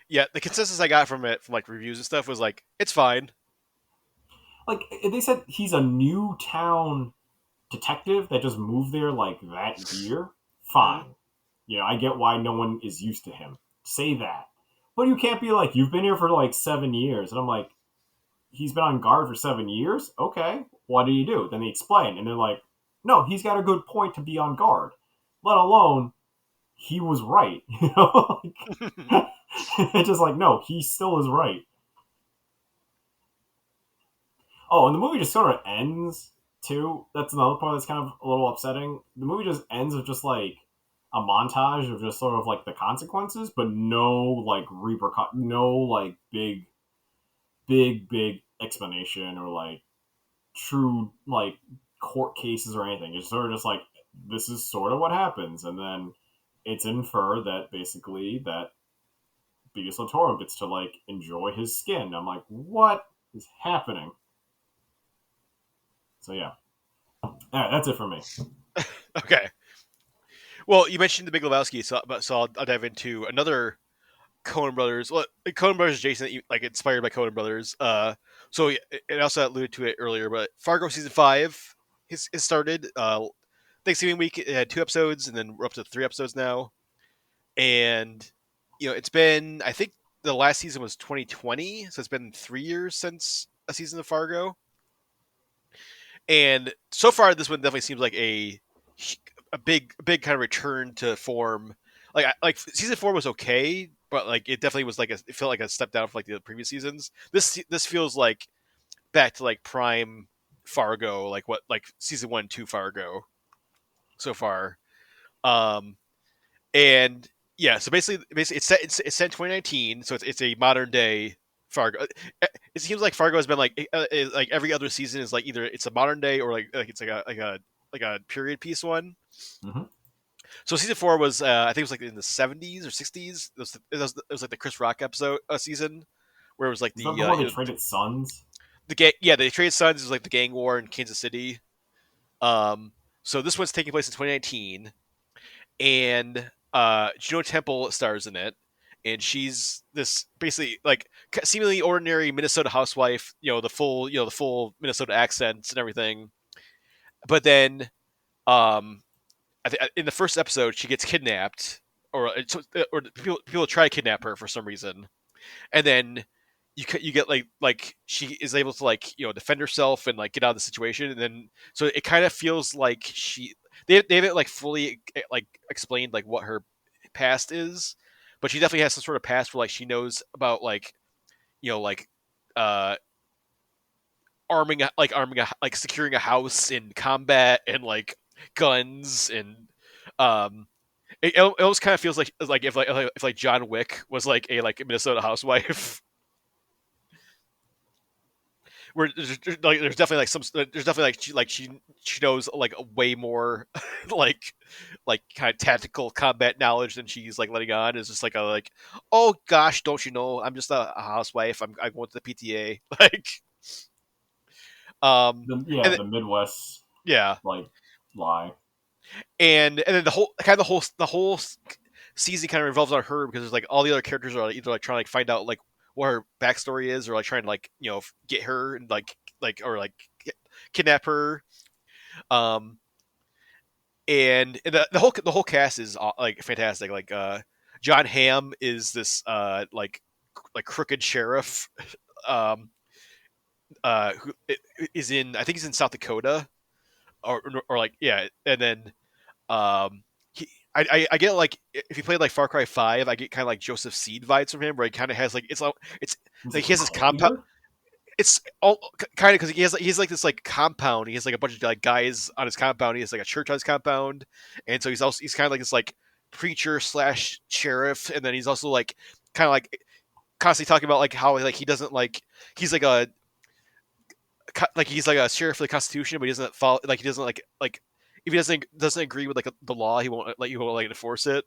Yeah, the consensus I got from it, from like reviews and stuff, was like it's fine. Like they said, he's a new town detective that just moved there like that year. Mm. Fine, you know I get why no one is used to him. Say that, but you can't be like you've been here for like 7 years, and I'm like he's been on guard for 7 years. Okay, what do you do? Then they explain, and they're like, no, he's got a good point to be on guard. Let alone he was right. You know, like, it's just like no, he still is right. Oh, and the movie just sort of ends too. That's another part that's kind of a little upsetting. The movie just ends with just like a montage of just sort of like the consequences, but no like no like big explanation or like true like court cases or anything. It's sort of just like this is sort of what happens, and then it's inferred that basically that Benicio Toro gets to like enjoy his skin. I'm like, what is happening? So yeah, all right, that's it for me. Okay. Well, you mentioned the Big Lebowski, so I'll dive into another Coen Brothers. Well, Coen Brothers Jason, like inspired by Coen Brothers. So it also alluded to it earlier, but Fargo season 5 has started. Thanksgiving week it had 2 episodes, and then we're up to 3 episodes now. And it's been, I think the last season was 2020, so it's been 3 years since a season of Fargo. And so far, this one definitely seems like a big kind of return to form. Like season 4 was okay, but like it definitely was like it felt like a step down from like the previous seasons. This feels like back to like prime Fargo, like what like season 1, 2 Fargo so far. Um, and yeah, so basically it's set in 2019, so it's a modern day Fargo. It seems like Fargo has been like every other season is like either it's a modern day or like it's like a period piece one. Mm-hmm. So season 4 was I think it was like in the 70s or 60s. It was like the Chris Rock episode season where it was like Is that the one they you know, traded sons? the gang. Yeah, the Trade Sons is like the gang war in Kansas City. Um, so this one's taking place in 2019, and Juno Temple stars in it, and she's this basically like seemingly ordinary Minnesota housewife. The full Minnesota accents and everything. But then, um, in the first episode, she gets kidnapped, or people try to kidnap her for some reason, and then you get like she is able to like defend herself and like get out of the situation, and then so it kind of feels like they haven't like fully like explained like what her past is, but she definitely has some sort of past where like she knows about like like uh like securing a house in combat and like guns and um it almost kind of feels like if like John Wick was like a like Minnesota housewife. Where there's definitely like there's definitely she knows like way more like kind of tactical combat knowledge than she's like letting on. It's just like a like, oh gosh, don't you know I'm just a housewife. I go to the PTA like um and then, The Midwest yeah, like lie. and then the whole season kind of revolves on her because there's like all the other characters are either like trying to like find out like what her backstory is or like trying to like get her and or like kidnap her. um and the whole cast is like fantastic. Like John Hamm is this like crooked sheriff um who is in, I think he's in South Dakota, or like, yeah. And then um I get like if you play like Far Cry 5, I get kind of like Joseph Seed vibes from him, where he kind of has like it's He's like like he a has this compound. carpenter. It's all kind of because he's like this like compound. He has like a bunch of like guys on his compound. He has like a church on his compound, and so he's kind of like this like preacher slash sheriff, and then he's also like kind of like constantly talking about like how like he doesn't like he's he's like a sheriff for the Constitution, but he doesn't follow like he doesn't like if he doesn't agree with like the law, he won't like enforce it.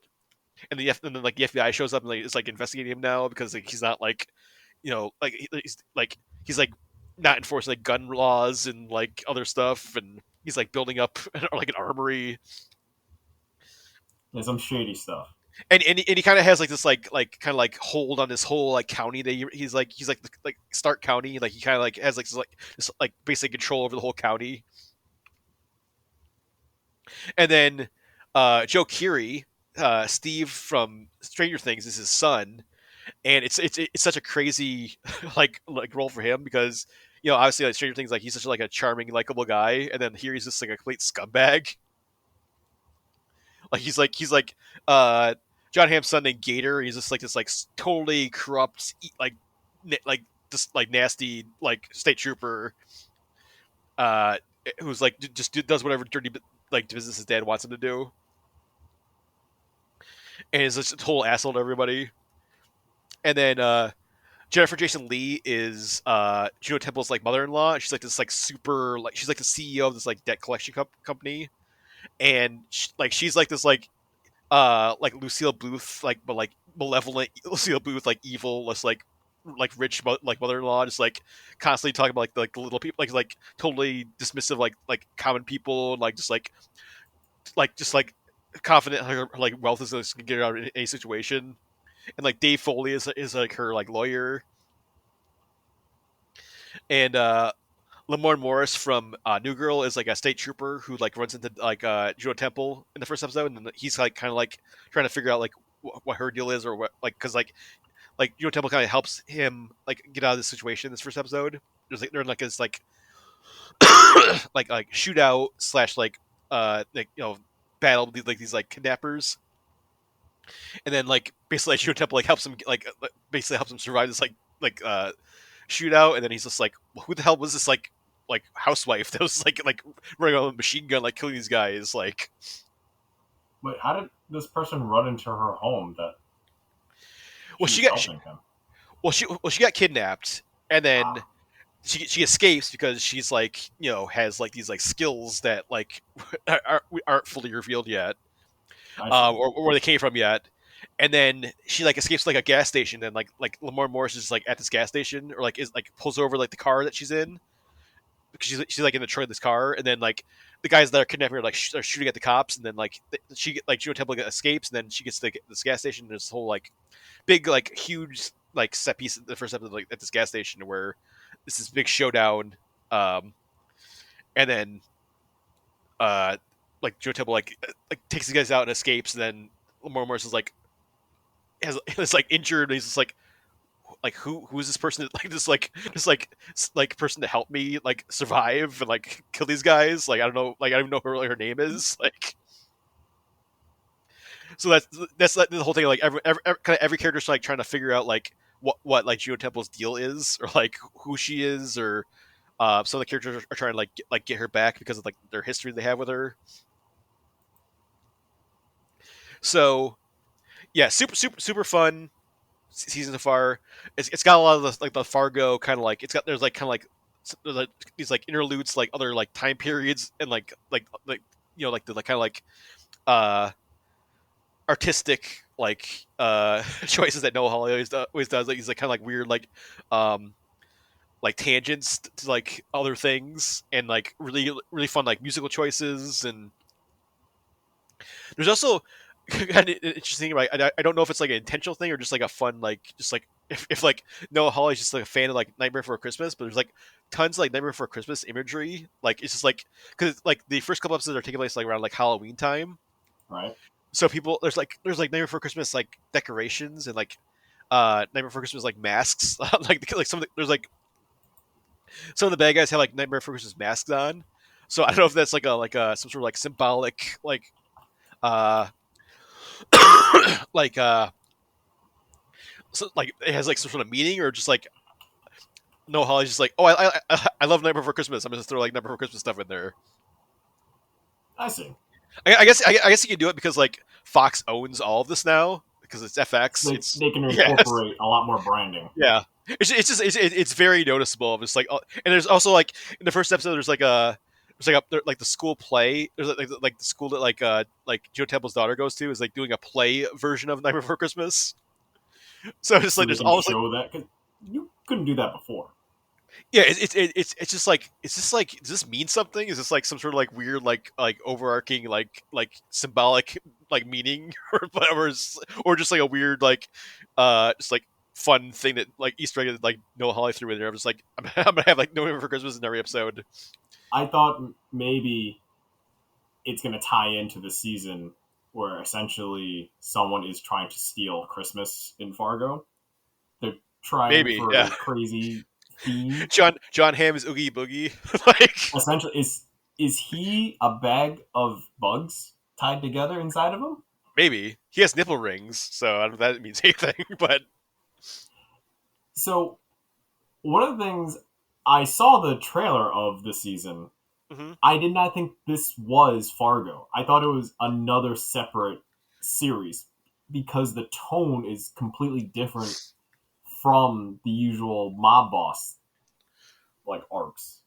And then like the FBI shows up and like is like investigating him now because like he's not like like he's like not enforcing like gun laws and like other stuff, and he's like building up like an armory. Yeah, some shady stuff. And he kind of has like this like kind of like hold on this whole like county that he's like Stark County, like he kind of like has this like basic control over the whole county. And then Joe Keery, Steve from Stranger Things, is his son, and it's such a crazy like role for him because obviously like Stranger Things, like he's such like a charming likable guy, and then here he's just like a complete scumbag. Like he's like uh John Hamm's son named Gator. He's just like this like totally corrupt like just like nasty like state trooper uh who's like just does whatever dirty like business his dad wants him to do, and is just a total asshole to everybody. And then Jennifer Jason Leigh is Juno Temple's like mother-in-law. She's like this like super like she's like the CEO of this like debt collection company, and she's like this like Lucille Bluth, like but like malevolent Lucille Bluth, like evil, less like rich like mother-in-law, just like constantly talking about like the little people, like totally dismissive like common people, and like just like confident her like wealth is going to get her out of any situation. And like Dave Foley is like her like lawyer, and Lamorne Morris from New Girl is like a state trooper who like runs into like Juno Temple in the first episode, and then he's like kind of like trying to figure out like what her deal is, or what like because like Juno Temple kind of helps him like get out of this situation in this first episode. They're in like this like like shootout slash like battle with like these like kidnappers, and then like basically Shiro Temple like helps him basically helps him survive this shootout, and then he's just like, who the hell was this like housewife that was like running around with a machine gun like killing these guys like. Wait, how did this person run into her home that Well, she was helping him? She got kidnapped, and then Ah, she escapes because she's like has like these like skills that like aren't fully revealed yet, I see. or where they came from yet. And then she like escapes to, like a gas station, and like Lamar Morris is like at this gas station, or like is like pulls over like the car that she's in, because she's like in the trunk of this car, and then like the guys that are kidnapping her like are shooting at the cops, and then like she like Juno Temple escapes, and then she gets to this gas station. And there's this whole like big like huge like set piece in the first episode like at this gas station where this is big showdown, um, and then like Juno Temple like takes the guys out and escapes, and then Lamar Morris is like is like injured, and he's just like who is this person that, like this person to help me like survive and like kill these guys, like I don't know, like I don't even know who her name is, like. So that's like the whole thing, like every kind of every character's like trying to figure out like what like Geo Temple's deal is, or like who she is, or some of the characters are trying to like get her back because of like their history they have with her. So yeah, super fun season so far. It's got a lot of the like the Fargo kind of like, it's got, there's like kind of like there's like these like interludes like other like time periods, and like like the like kind of like uh artistic like choices that Noah Hawley always does. Like he's like kind of like weird um like tangents to like other things, and like really fun like musical choices. And there's also kind of interesting, like I don't know if it's like an intentional thing or just like a fun like just like if like Noah Hawley's just like a fan of like Nightmare Before Christmas, but there's like tons of like Nightmare Before Christmas imagery. Like it's just like, because like the first couple episodes are taking place like around like Halloween time, Right? so people there's like Nightmare Before Christmas like decorations, and like Nightmare Before Christmas like masks. Like some of the, there's like some of the bad guys have like Nightmare Before Christmas masks on. So I don't know if that's like a some sort of like symbolic uh like so like it has like some sort of meaning, or just like no, Holly's just like, oh, I love Nightmare Before Christmas, I'm gonna just throw like Nightmare Before Christmas stuff in there. I see. I guess you can do it because like Fox owns all of this now because it's FX. They can Yes, incorporate a lot more branding. yeah. It's just it's very noticeable. It's like, and there's also like in the first episode there's like like the school play. There's like the school that like Joe Temple's daughter goes to is like doing a play version of Nightmare Before Christmas. So it's So like they there's can always like, show that, because you couldn't do that before. yeah, it's just like, is this like, does this mean something? Is this like some sort of like weird like overarching like symbolic like meaning, or whatever, or just like a weird like just like fun thing that like Easter egg that like Noah Hawley threw in there. I'm just like, I'm gonna have like November for Christmas in every episode. I thought maybe it's going to tie into the season where essentially someone is trying to steal Christmas in Fargo. They're trying Maybe, for yeah. a crazy theme. John Hamm's Oogie Boogie. Like, Essentially, is he a bag of bugs tied together inside of him? maybe he has nipple rings, so I don't know if that means anything. But So one of the things, I saw the trailer of the season. mhm. I did not think this was Fargo. I thought it was another separate series because the tone is completely different from the usual mob boss like arcs.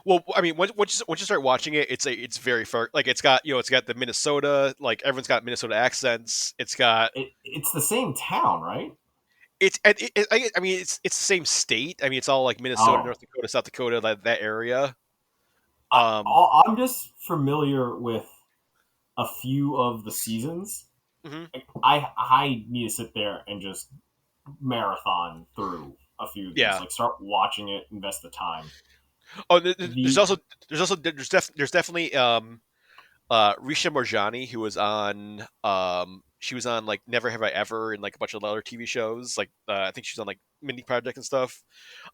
Well, I mean, once you start watching it, it's very far. Like it's got it's got the Minnesota, like everyone's got Minnesota accents. It's got It's the same town, right? I mean it's the same state. I mean it's all like Minnesota, Oh, North Dakota, South Dakota, that area. Um, I'm just familiar with a few of the seasons. mhm. I need to sit there and just marathon through a few of these. Yeah. Like start watching it, invest the time. Oh, The there's definitely Risha Morjani, who was on she was on like Never Have I Ever and like a bunch of other TV shows. Like I think she's on like Mini Project and stuff.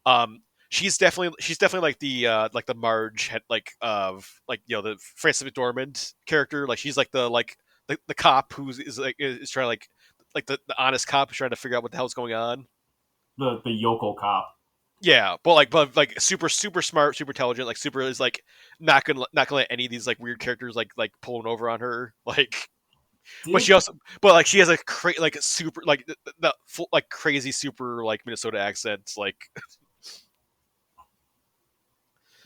Um, she's definitely like the Marge like of like the Frances McDormand character. Like she's like the cop who's is trying to like the honest cop who's trying to figure out what the hell's going on. The yokel cop. Yeah, but like super smart, super intelligent. Like super is like not gonna let any of these like weird characters like pulling over on her. Like, but she Did also but like she has a like super like the full, like crazy super like Minnesota accent. Like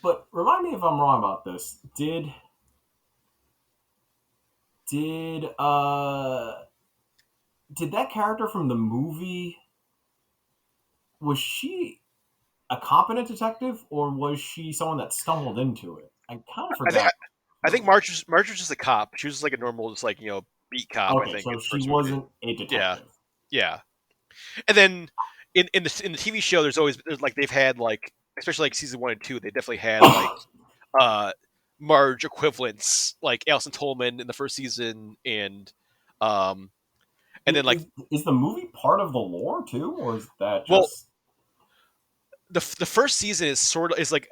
but remind me if I'm wrong about this. Did did that character from the movie, was she a competent detective or was she someone that stumbled into it? I kind of I think forgot. I think Marge was just a cop. She was just like a normal just like beat cop. I Okay, think in so the she first movie. wasn't a Yeah, detective. yeah. And then in the TV show, there's like they've had like especially like season 1 and 2, they definitely had like uh Marge equivalents like Alison Tolman in the first season um and then like Is the movie part of the lore too, or is that well just the first season is sort of is like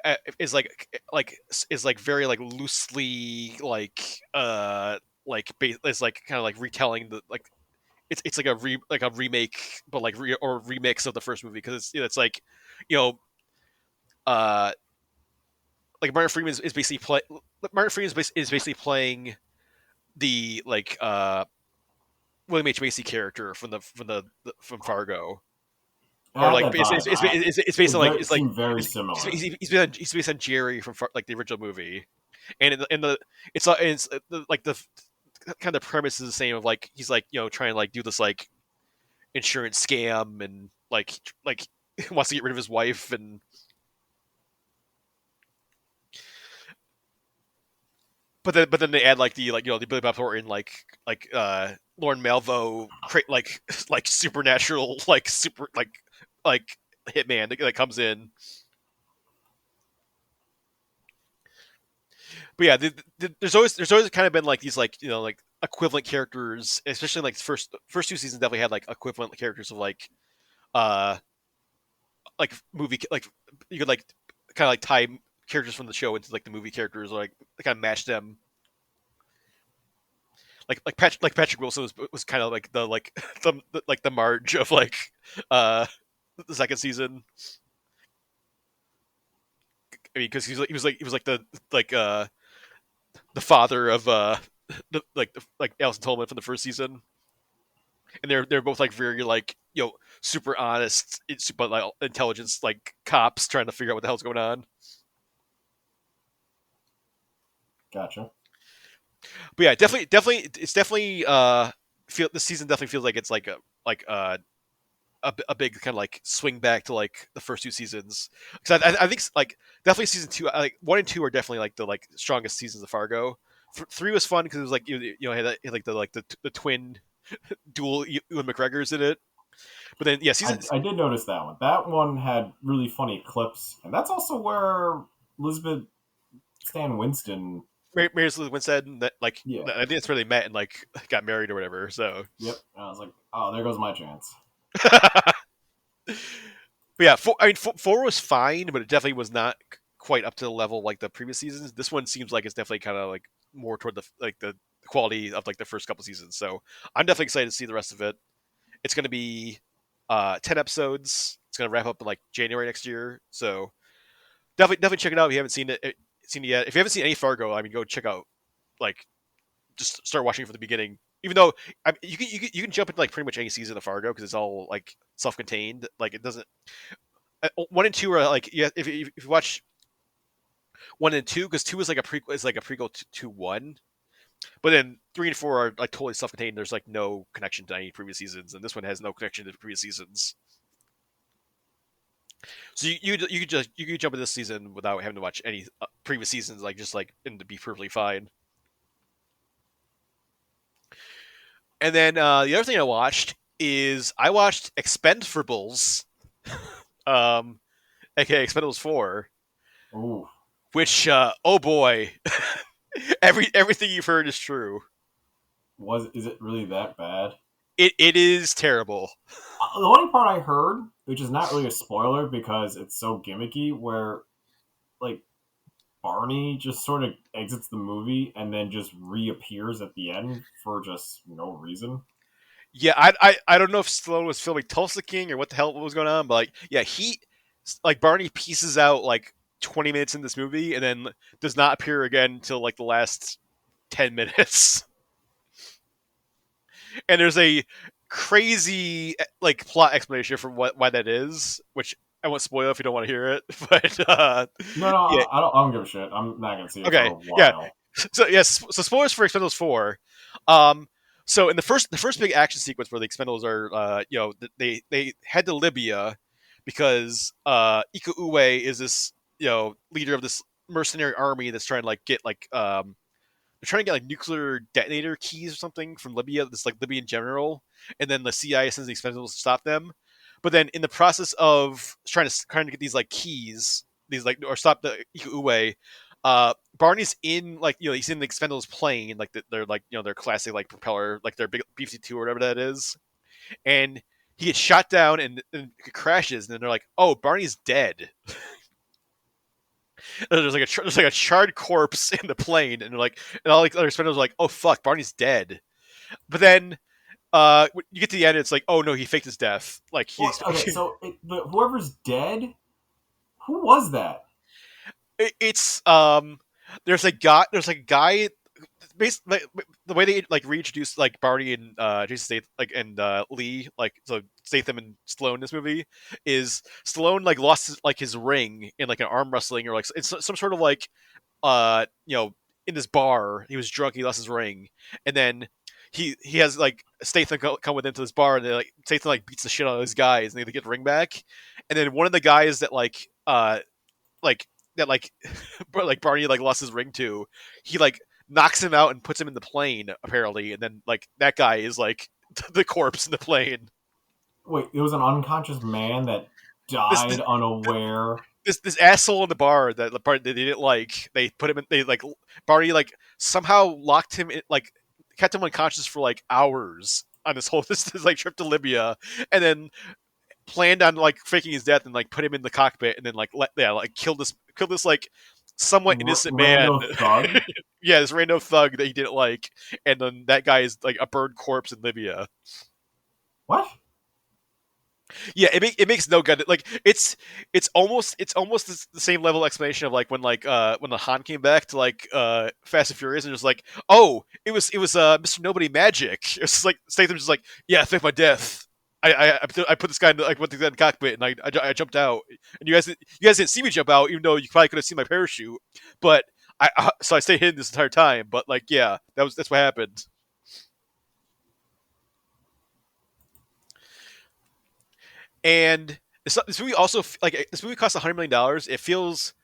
very like loosely is like kind of like retelling the like it's like a remake but like or remix of the first movie because it's like you know uh like Martin Freeman is basically Martin Freeman is basically playing the like William H Macy character from Fargo, or I like had that vibe? it's based on like It seemed very similar. he's based on Jerry from like the original movie, and it's like the kind of premise is the same of like he's like trying to like do this like insurance scam and like wants to get rid of his wife and but then they add like the like the Billy Bob Thornton Lauren Malvo like supernatural like super like hitman that comes in. But yeah, there's always kind of been like these like like equivalent characters, especially like the first two seasons definitely had like equivalent characters of uh like movie like you could like kind of like tie characters from the show into like the movie characters or like kind of match them. Patrick Wilson was kind of like the like the Marge of like uh the second season. I mean, because he was like like the father of like Alison Tolman from the first season, and they're both like very like super honest, super like intelligence like cops trying to figure out what the hell's going on. Gotcha. But yeah, it's definitely feel this season definitely feels like it's like like a big kind of like swing back to like the first two seasons because I think like definitely season two like 1 and 2 are definitely like the like strongest seasons of Fargo. 3 was fun because it was like had like the twin dual Ewan McGregor's in it. But then yeah, I did notice that one. That one had really funny clips, and that's also where Elizabeth Stan Winston. Mary Elizabeth Winstead that like Yeah. I think that's where they met and like got married or whatever. So Yep. And I was like, oh, there goes my chance. but yeah, I mean, 4 was fine, but it definitely was not quite up to the level like the previous seasons. This one seems like it's definitely kind of like more toward the quality of like the first couple seasons. So I'm definitely excited to see the rest of it. It's going to be 10 episodes. It's going to wrap up in like January next year. So definitely check it out if you haven't seen it yet. If you haven't seen any Fargo, I mean, go check out like just start watching it from the beginning. Even though you can jump into like pretty much any season of Fargo because it's all like self-contained. Like it doesn't 1 and 2 are like yeah. If you watch 1 and 2, because 2 is like a prequel to 1, but then 3 and 4 are like totally self-contained. There's like no connection to any previous seasons, and this one has no connection to the previous seasons. So you could jump in this season without having to watch any previous seasons, like just like and to be perfectly fine. And then the other thing I watched Expend4bles, um, aka Expend4bles 4, Ooh. which oh boy, everything you've heard is true. Is it really that bad? it is terrible. The only part I heard, which is not really a spoiler because it's so gimmicky, where like Barney just sort of exits the movie and then just reappears at the end for just no reason. Yeah, I don't know if Stallone was filming Tulsa King or what the hell was going on, but like yeah, he like Barney pieces out like 20 minutes in this movie and then does not appear again until like the last 10 minutes. And there's a crazy like plot explanation for why that is, which I won't spoil if you don't want to hear it. But No, no, yeah, I don't give a shit. I'm not gonna see it for okay, a yeah. while. So yes, so spoilers for Expendables 4. Um, so in the first big action sequence where the Expendables are, they head to Libya because Iko Uwe is this leader of this mercenary army that's trying to like get like they're trying to get like nuclear detonator keys or something from Libya, this like Libyan general, and then the CIA sends the Expendables to stop them. But then in the process of trying to get these like keys, these like or stop the Uwe, Barney's in like he's in the Expendables plane, like they're like their classic like propeller, like their big BC-2 or whatever that is, and he gets shot down and crashes, and then they're like, oh, Barney's dead. There's like a charred corpse in the plane, and they're like, and all like other Expendables are like, oh fuck, Barney's dead. But then when you get to the end, it's like, oh no, he faked his death. Like Well, he's okay, so but whoever's dead, who was that? it's there's a guy basically like, the way they like reintroduced like Barney and Jason Statham like and Lee like so Statham and Stallone in this movie is Stallone like lost his ring in like an arm wrestling or like it's some sort of like uh you know in this bar he was drunk, he lost his ring, and then he has like Statham come with him to this bar, and they like Statham like beats the shit out of those guys and they get the ring back, and then one of the guys that like that like Barney like lost his ring to, he like knocks him out and puts him in the plane apparently, and then like that guy is like the corpse in the plane. Wait, it was an unconscious man that This died this unaware. this asshole in the bar that the part that they didn't like, they put him in, they like Barney like somehow locked him in, like kept him unconscious for like hours on this whole this like trip to Libya, and then planned on like faking his death and like put him in the cockpit and then like like kill this like somewhat innocent man. Rando thug. Yeah, this random thug that he didn't like, and then that guy is like a burned corpse in Libya. What? Yeah, it makes no good. Like it's almost the same level explanation of like when the Han came back to like Fast and Furious and just like, oh, it was Mr. Nobody magic. It's just like Statham's just like, yeah, I faked my death. I put this guy in the, like put the guy in the cockpit and I jumped out, and you guys didn't see me jump out, even though you probably could have seen my parachute, but so I stayed hidden this entire time. But like yeah, that's what happened. And this movie also like this movie costs $100 million. It feels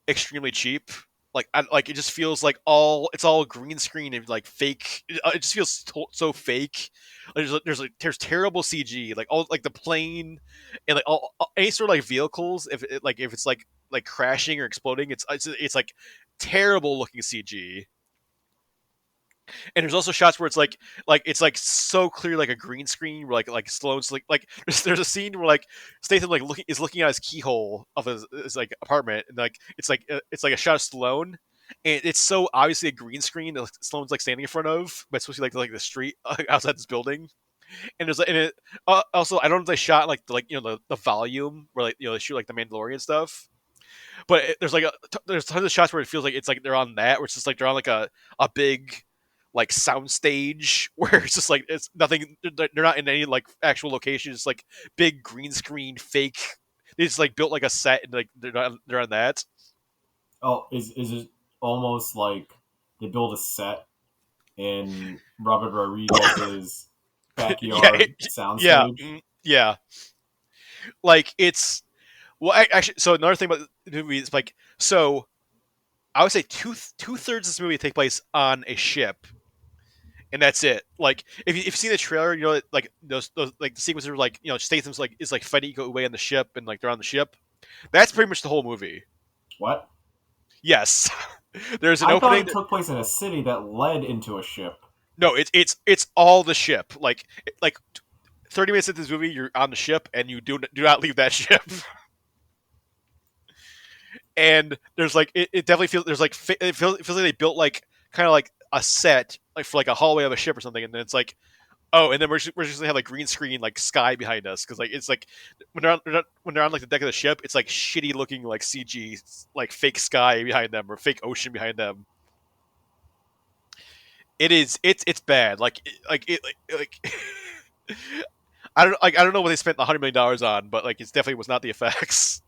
extremely cheap. Like it just feels like it's all green screen and like fake. It just feels so fake. There's terrible CG. Like all like the plane and like any sort of like vehicles. If it's like crashing or exploding, it's like terrible looking CG. And there's also shots where it's like so clear like a green screen where like Stallone's like there's a scene where like Statham like looking at his keyhole of his like apartment, and like it's like a shot of Stallone, and it's so obviously a green screen that Stallone's like standing in front of, but it's supposed to be like the street outside this building. And there's like and it also I don't know if they shot like the volume where like they shoot like the Mandalorian stuff, but there's tons of shots where it feels like it's like they're on that, where it's just like they're on like a big like sound stage where it's just like it's nothing. They're not in any like actual location. It's like big green screen fake. They just like built like a set and like they're on that. Oh, is it almost like they build a set in Robert Rodriguez's Yeah, backyard yeah, soundstage? yeah. Like it's well, actually. So another thing about the movie is like so. I would say two thirds of this movie take place on a ship, and that's it. Like if you've seen the trailer, like those like the sequences where like Statham's like is like fighting Iko away on the ship, and like they're on the ship. That's pretty much the whole movie. What? Yes, there's an I thought opening. it took place in a city that led into a ship. No, it's all the ship. Like 30 minutes into this movie, you're on the ship and you do not leave that ship. And there's like it definitely feels there's like it feels like they built like kind of like a set like for like a hallway of a ship or something, and then it's like oh, and then we're just gonna have like green screen like sky behind us because like it's like when they're on like the deck of the ship, it's like shitty looking like CG like fake sky behind them or fake ocean behind them. It's bad like I don't know what they spent $100 million on, but like it's definitely was not the effects.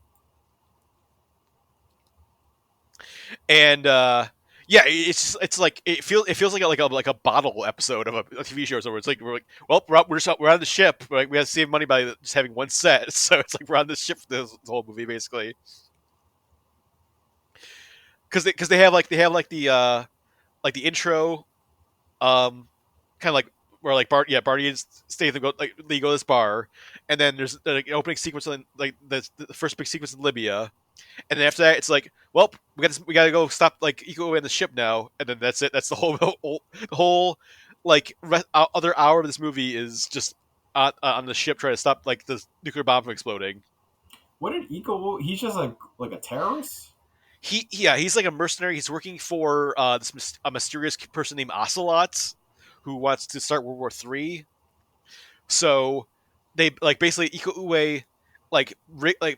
And yeah, it's like it feels like a bottle episode of a TV show. So where it's like well we're on the ship, right? We have to save money by just having one set, so it's like we're on this ship for this whole movie basically. Because they have like the intro, kind of like where like Barney is stay the go like they go to this bar, and then there's like an opening sequence in like the first big sequence in Libya, and then after that, it's like, well, we got to go stop like Eco and the ship now, and then that's it. That's the whole like other hour of this movie is just on the ship trying to stop like the nuclear bomb from exploding. What did Eco? He's just like a terrorist. He's like a mercenary. He's working for a mysterious person named Ocelot, who wants to start World War III. So they like basically Iko Uwe like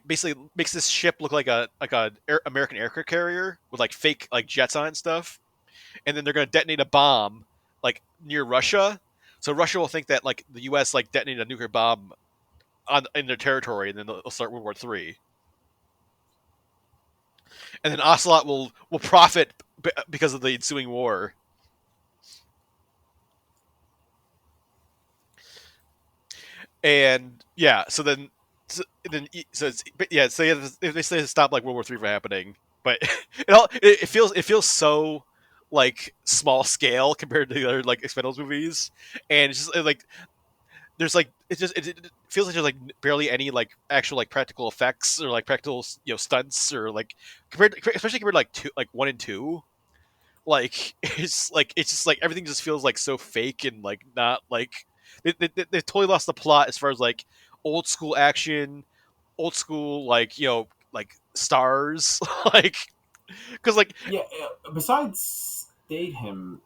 basically makes this ship look like a American aircraft carrier with like fake like jets on it and stuff, and then they're gonna detonate a bomb like near Russia. So Russia will think that like the U.S. like detonated a nuclear bomb on in their territory, and then they'll start World War III. And then Ocelot will profit because of the ensuing war. And yeah, so they say to stop like World War III from happening, but it feels so like small scale compared to the other like Expendables movies, and it's just like there's like it feels like there's like barely any like actual like practical effects or like practical stunts or like especially compared to like two like one and two. Like it's just like everything just feels like so fake and like not like they totally lost the plot as far as like old school action, old school like like stars like because like Yeah. Besides Statham,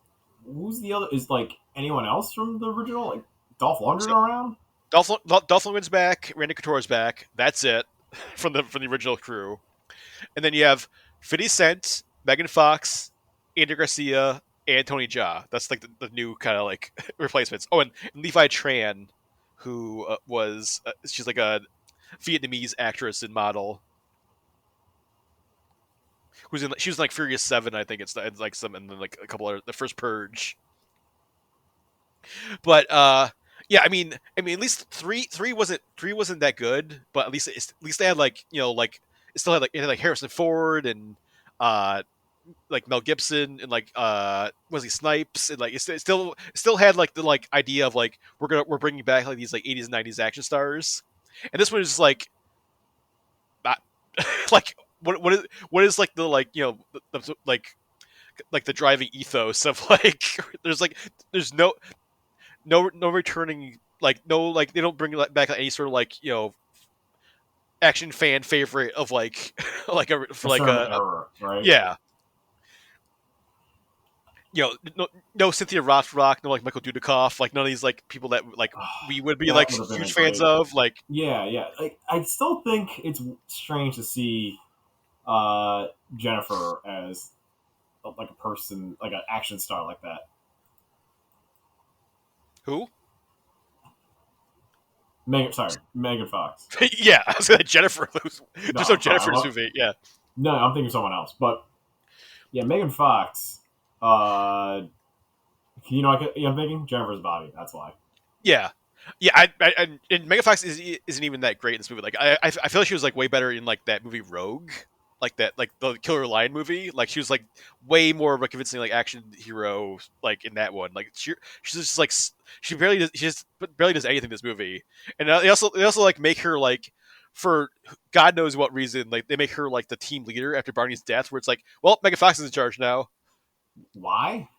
who's the other? Is like anyone else from the original? Like Dolph Lundgren so around? Dolph Lundgren's back, Randy Couture's back. That's it from the original crew, and then you have 50 Cent, Megan Fox, Andy Garcia, and Tony Jaa. That's like the new kind of like replacements. Oh, and Levi Tran, who was she's like a Vietnamese actress and model she was in like Furious 7, I think it's like some and then like a couple of the first Purge. But yeah, I mean at least three wasn't that good, but at least they had like like it had like Harrison Ford and uh like Mel Gibson and like Wesley Snipes and like it still had like the like idea of like we're bringing back like these like 80s and 90s action stars, and this one is like not like what is like the like like the driving ethos of like there's no returning like no like they don't bring back like, any sort of like action fan favorite of like like a for A like certain era, right? yeah no Cynthia Rothrock, no like Michael Dudikoff, like none of these like people that like we would be like That would have been a huge fans great. of like Yeah, yeah. Like I still think it's strange to see uh, Jennifer as like a person, like an action star like that. who Megan Fox. yeah I was gonna Jennifer No, there's no I'm sorry. Jennifer in this movie yeah No, I'm thinking of someone else. But yeah, Megan Fox. I'm thinking Jennifer's body. That's why. yeah yeah and Megan Fox isn't even that great in this movie like I feel like she was like way better in like that movie Rogue like that like the Killer Lion movie like she was like way more of a convincing like action hero like in that one like she's just like she just barely does anything in this movie, and they also like make her like for God knows what reason like they make her like the team leader after Barney's death where it's like well Megan Fox is in charge now. Why?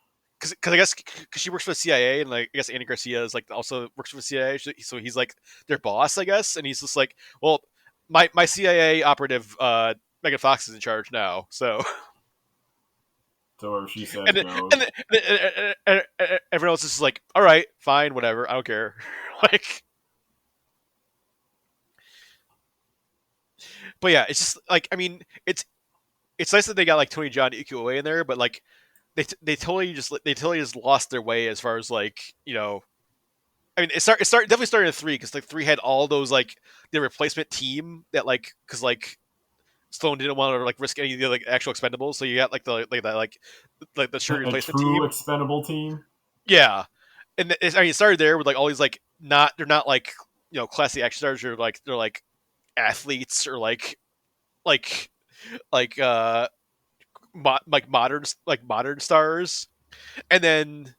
because I guess because she works for the CIA, and like I guess Andy Garcia is like also works for the CIA, so he's like their boss, I guess, and he's just like, well, my CIA operative Megan Fox is in charge now, so So wherever she says and goes. everyone else is just like, all right, fine, whatever, I don't care, like, but yeah, it's just like I mean, it's nice that they got like Tony John Ikuoe in there, but like they totally just lost their way as far as like I mean, definitely started at three because like three had all those like the replacement team that like because like Stone didn't want to like risk any of the like actual expendables, so you got like the sure A replacement true team. expendable team. Yeah, and I mean, it started there with like all these like they're not like classy action stars. They're like athletes or like like modern stars, and then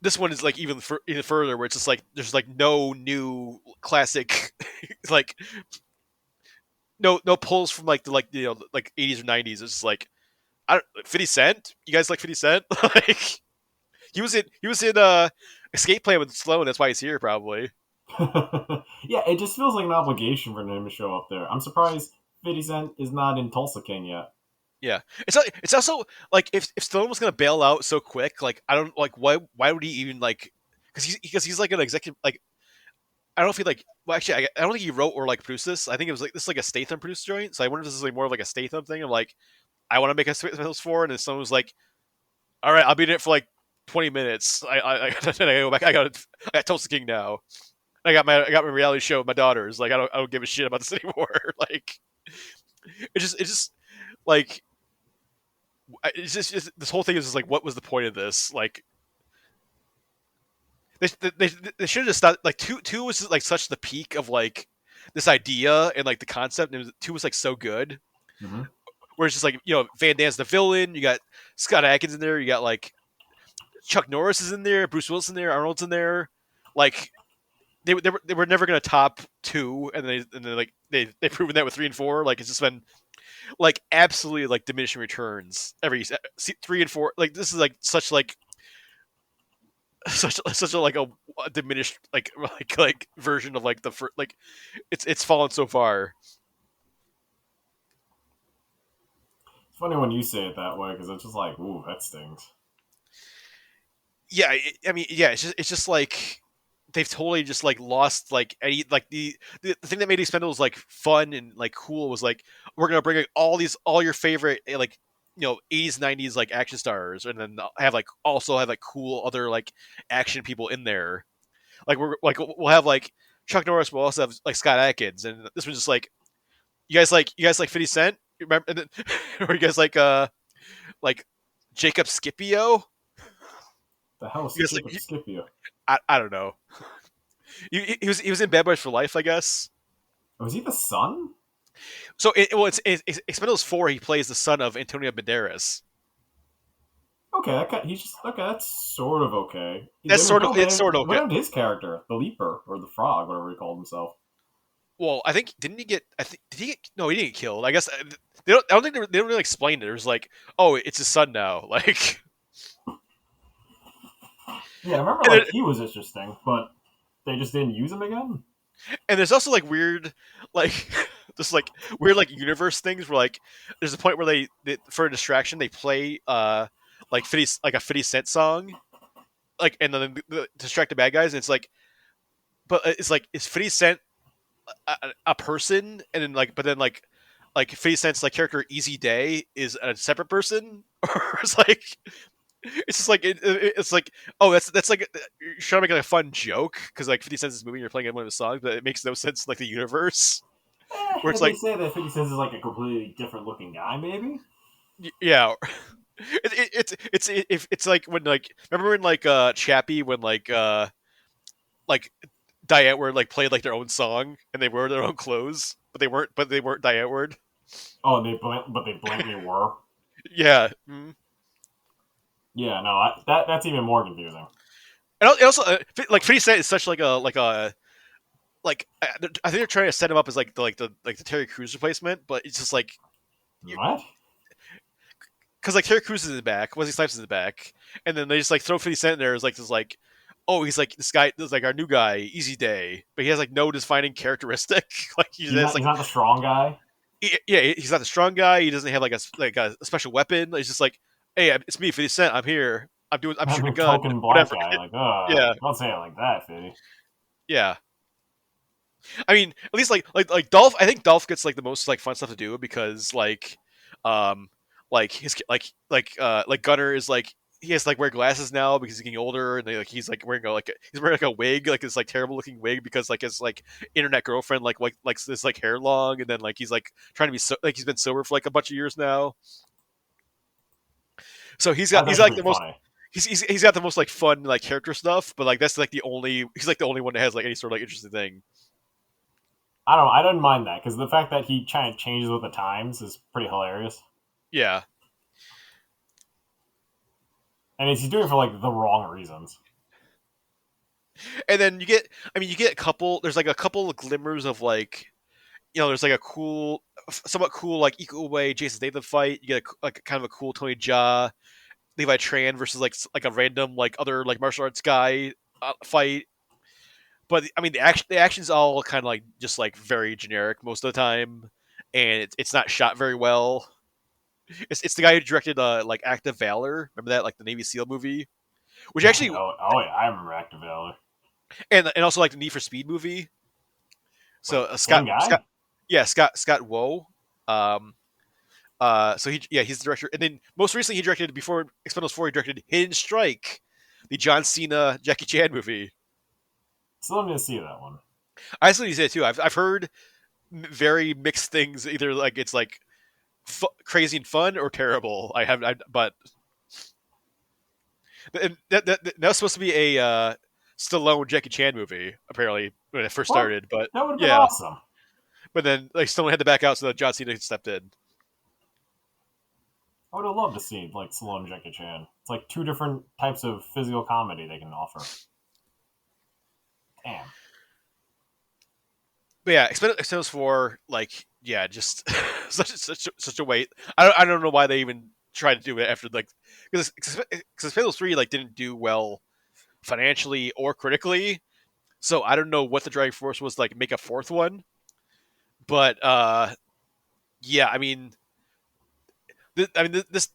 this one is like even further where it's just like there's like no new classic like no pulls from like the like like 80s or 90s. It's just like I don't 50 Cent. You guys like 50 Cent? Like he was in Escape Plan with Sloan. That's why he's here probably. Yeah, it just feels like an obligation for him to show up there. I'm surprised 50 Cent is not in Tulsa King yet. Yeah, it's also like if Stallone was gonna bail out so quick, like I don't like why would he even like because he's like an executive like I don't feel like well actually I don't think he wrote or like produced this. I think it was like this is like a Statham produced joint. So I wonder if this is like more of like a Statham thing. I'm like I want to make a Spaceballs 4, and then someone was like, all right, I'll be in it for like 20 minutes. I go back. I got Tulsa King now. I got my reality show with my daughters. Like I don't give a shit about this anymore. Like it's just like this whole thing is just like what was the point of this? Like they should have just stopped. Like two was just, like such the peak of like this idea and like the concept. And two was like so good. Mm-hmm. Where it's just like Van Damme's the villain. You got Scott Adkins in there. You got like Chuck Norris is in there. Bruce Willis in there. Arnold's in there. Like they were never gonna top two, and then like they've proven that with 3 and 4. Like it's just been like absolutely like diminishing returns every 3 and 4. Like this is like such like such a like a diminished like version of like the first like it's fallen so far. It's funny when you say it that way because it's just like, ooh, that stings. Yeah, I mean, yeah, it's just like they've totally just like lost like any like the thing that made Expendables like fun and like cool was like we're gonna bring like, all your favorite like 80s 90s like action stars and then have like also have like cool other like action people in there like we'll have like Chuck Norris. We'll also have like Scott Adkins, and this was just like you guys like 50 Cent. You remember? And then, or you guys like Jacob Scipio? The hell is You guys like Jacob Scipio? I don't know. He was in Bad Boys for Life, I guess. Was he the son? So it's Expendables 4. He plays the son of Antonio Banderas. Okay, he's just okay. That's sort of okay. That's sort of it's sort of What okay. happened to his character, the Leaper or the Frog, whatever he called himself? Well, I think didn't he get? I think did he get? No, he didn't get killed. I guess they don't. I don't think they don't really explain it. It was like, oh, it's his son now. Like, Yeah, I remember and, like he was interesting, but they just didn't use him again. and there's also like weird, like just like weird like universe things where like there's a point where they for a distraction they play like 50 like a 50 Cent song like and then distract the bad guys and it's like but it's like is 50 Cent a person and then like but then like 50 Cent's like character Easy Day is a separate person or it's like it's just like it's like oh that's like you're trying to make like a fun joke because like 50 Cent's movie you're playing one of his songs but it makes no sense like the universe where it's They like say that 50 Cent is like a completely different looking guy, maybe. yeah it's like when like remember when like Chappie when like Diane Ward like played like their own song and they wore their own clothes but they weren't Diane Ward. Oh, but they blankly were. Yeah. Yeah, no, that's even more confusing. And also like 50 Cent is such like I think they're trying to set him up as like the Terry Crews replacement, but it's just like What? because like Terry Crews is in the back, Wesley Snipes is in the back, and then they just like throw 50 Cent in there as like this like, oh, he's like this guy, this like our new guy, Easy Day, but he has like no defining characteristic. Like he He's has not. like He's not the strong guy. yeah, he's not the strong guy. He doesn't have like a special weapon. He's just like, hey, it's me, 50 Cent. I'm here. I'm I'm shooting a a gun. token black Whatever. guy. Like, Yeah, don't say it like that, Fitty. yeah. I mean, at least like Dolph. I think Dolph gets like the most like fun stuff to do because um, like his like Gunner is like he has like wear glasses now because he's getting older and he's like wearing he's wearing like a wig like this like terrible looking wig because like his like internet girlfriend like likes this like hair long and then like he's like trying to be like he's been sober for like a bunch of years now. So That's he's actually like the pretty most funny. he's got the most like fun like character stuff, but like that's like he's like the only one that has like any sort of like interesting thing. I don't know. I didn't mind that because the fact that he kind of changes with the times is pretty hilarious, Yeah. and he's doing it for like the wrong reasons. And then you get a couple there's like a couple of glimmers of like there's like a cool somewhat cool like equal way Jason Statham fight. You get like kind of a cool Tony Jaa Levi Tran versus like a random like other like martial arts guy fight. But I mean the action's all kind of like just like very generic most of the time, and it's not shot very well. It's the guy who directed like Act of Valor. Remember that, like the Navy SEAL movie, which actually Oh yeah, I remember Active Valor. and also like the Need for Speed movie. So Wait, same guy? Scott Woe. Um, so he's the director, and then most recently he directed before Expendables 4. He directed Hidden Strike, the John Cena Jackie Chan movie. Still need to see that one. I actually did too. I've heard very mixed things. Either like it's like crazy and fun or terrible. But that's supposed to be a Stallone Jackie Chan movie apparently when it first Well, started. But that would have been yeah, awesome. but then like Stallone had to back out so that John Cena stepped in. I would have loved to see like Stallone and Jackie Chan. It's like two different types of physical comedy they can offer. Damn. But yeah, Expendables 4, like, yeah, just such a wait. I don't know why they even tried to do it after like because Expendables 3 like didn't do well financially or critically, so I don't know what the driving force was to, like make a fourth one. But yeah, I mean, this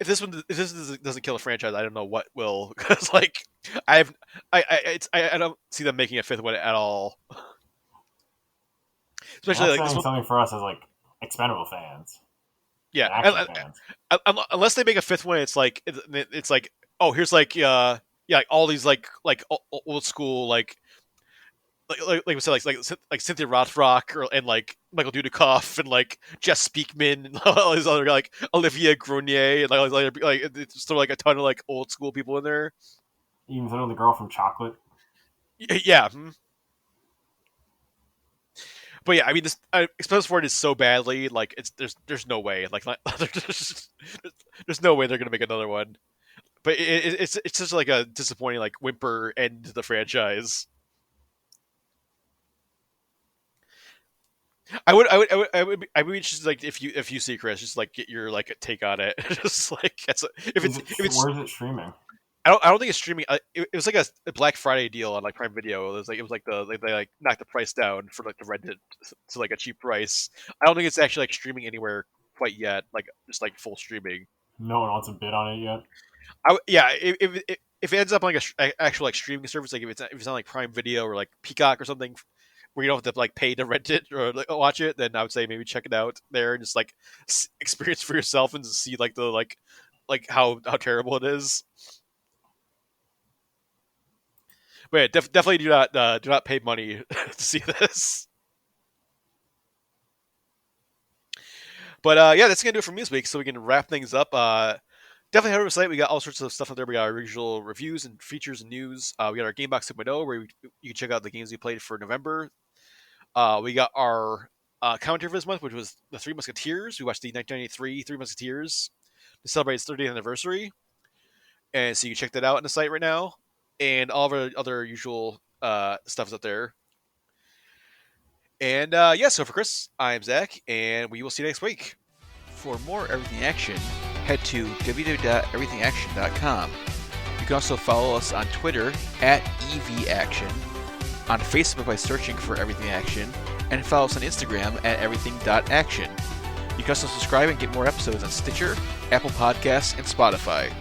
if this doesn't kill a franchise, I don't know what will because like I don't see them making a fifth one at all. Especially That's like this saying one. something for us as like Expendable fans, Yeah, action fans. unless they make a fifth one, it's like oh here's like yeah like all these like old school like we said like Cynthia Rothrock and like Michael Dudikoff and like Jess Speakman and all these other like Olivia Grenier and like all these other like it's still like a ton of like old school people in there. Even throw the girl from Chocolate. Yeah. But yeah, I mean, this Exposed for it is so badly like there's no way like there's no way they're gonna make another one. But it's just like a disappointing like whimper end to the franchise. I would be interested like if you see Chris just like get your like take on it. Just like if it's Where is it streaming? I don't think it's streaming. It was like a Black Friday deal on like Prime Video. It was like they like knocked the price down for like to rent it to like a cheap price. I don't think it's actually like streaming anywhere quite yet. Like just like full streaming. No one wants a bid on it yet. Yeah, if it ends up like a actual like streaming service, like if it's on like Prime Video or like Peacock or something, where you don't have to like pay to rent it or like, watch it, then I would say maybe check it out there and just like experience for yourself and see like the like how terrible it is. But yeah, definitely do not pay money to see this. But yeah, that's gonna do it for me this week. So we can wrap things up. Definitely head over to the site. We got all sorts of stuff up there. We got our usual reviews and features and news. We got our Gamebox 2.0 where you can check out the games we played for November. We got our commentary for this month, which was the Three Musketeers. We watched the 1993 Three Musketeers to celebrate its 30th anniversary, and so you can check that out on the site right now. And all of our other usual stuff is up there. And yeah, so for Chris, I'm Zach, and we will see you next week. For more Everything Action, head to www.everythingaction.com. You can also follow us on Twitter @EVAction, on Facebook by searching for Everything Action, and follow us on Instagram @everything.action. You can also subscribe and get more episodes on Stitcher, Apple Podcasts, and Spotify.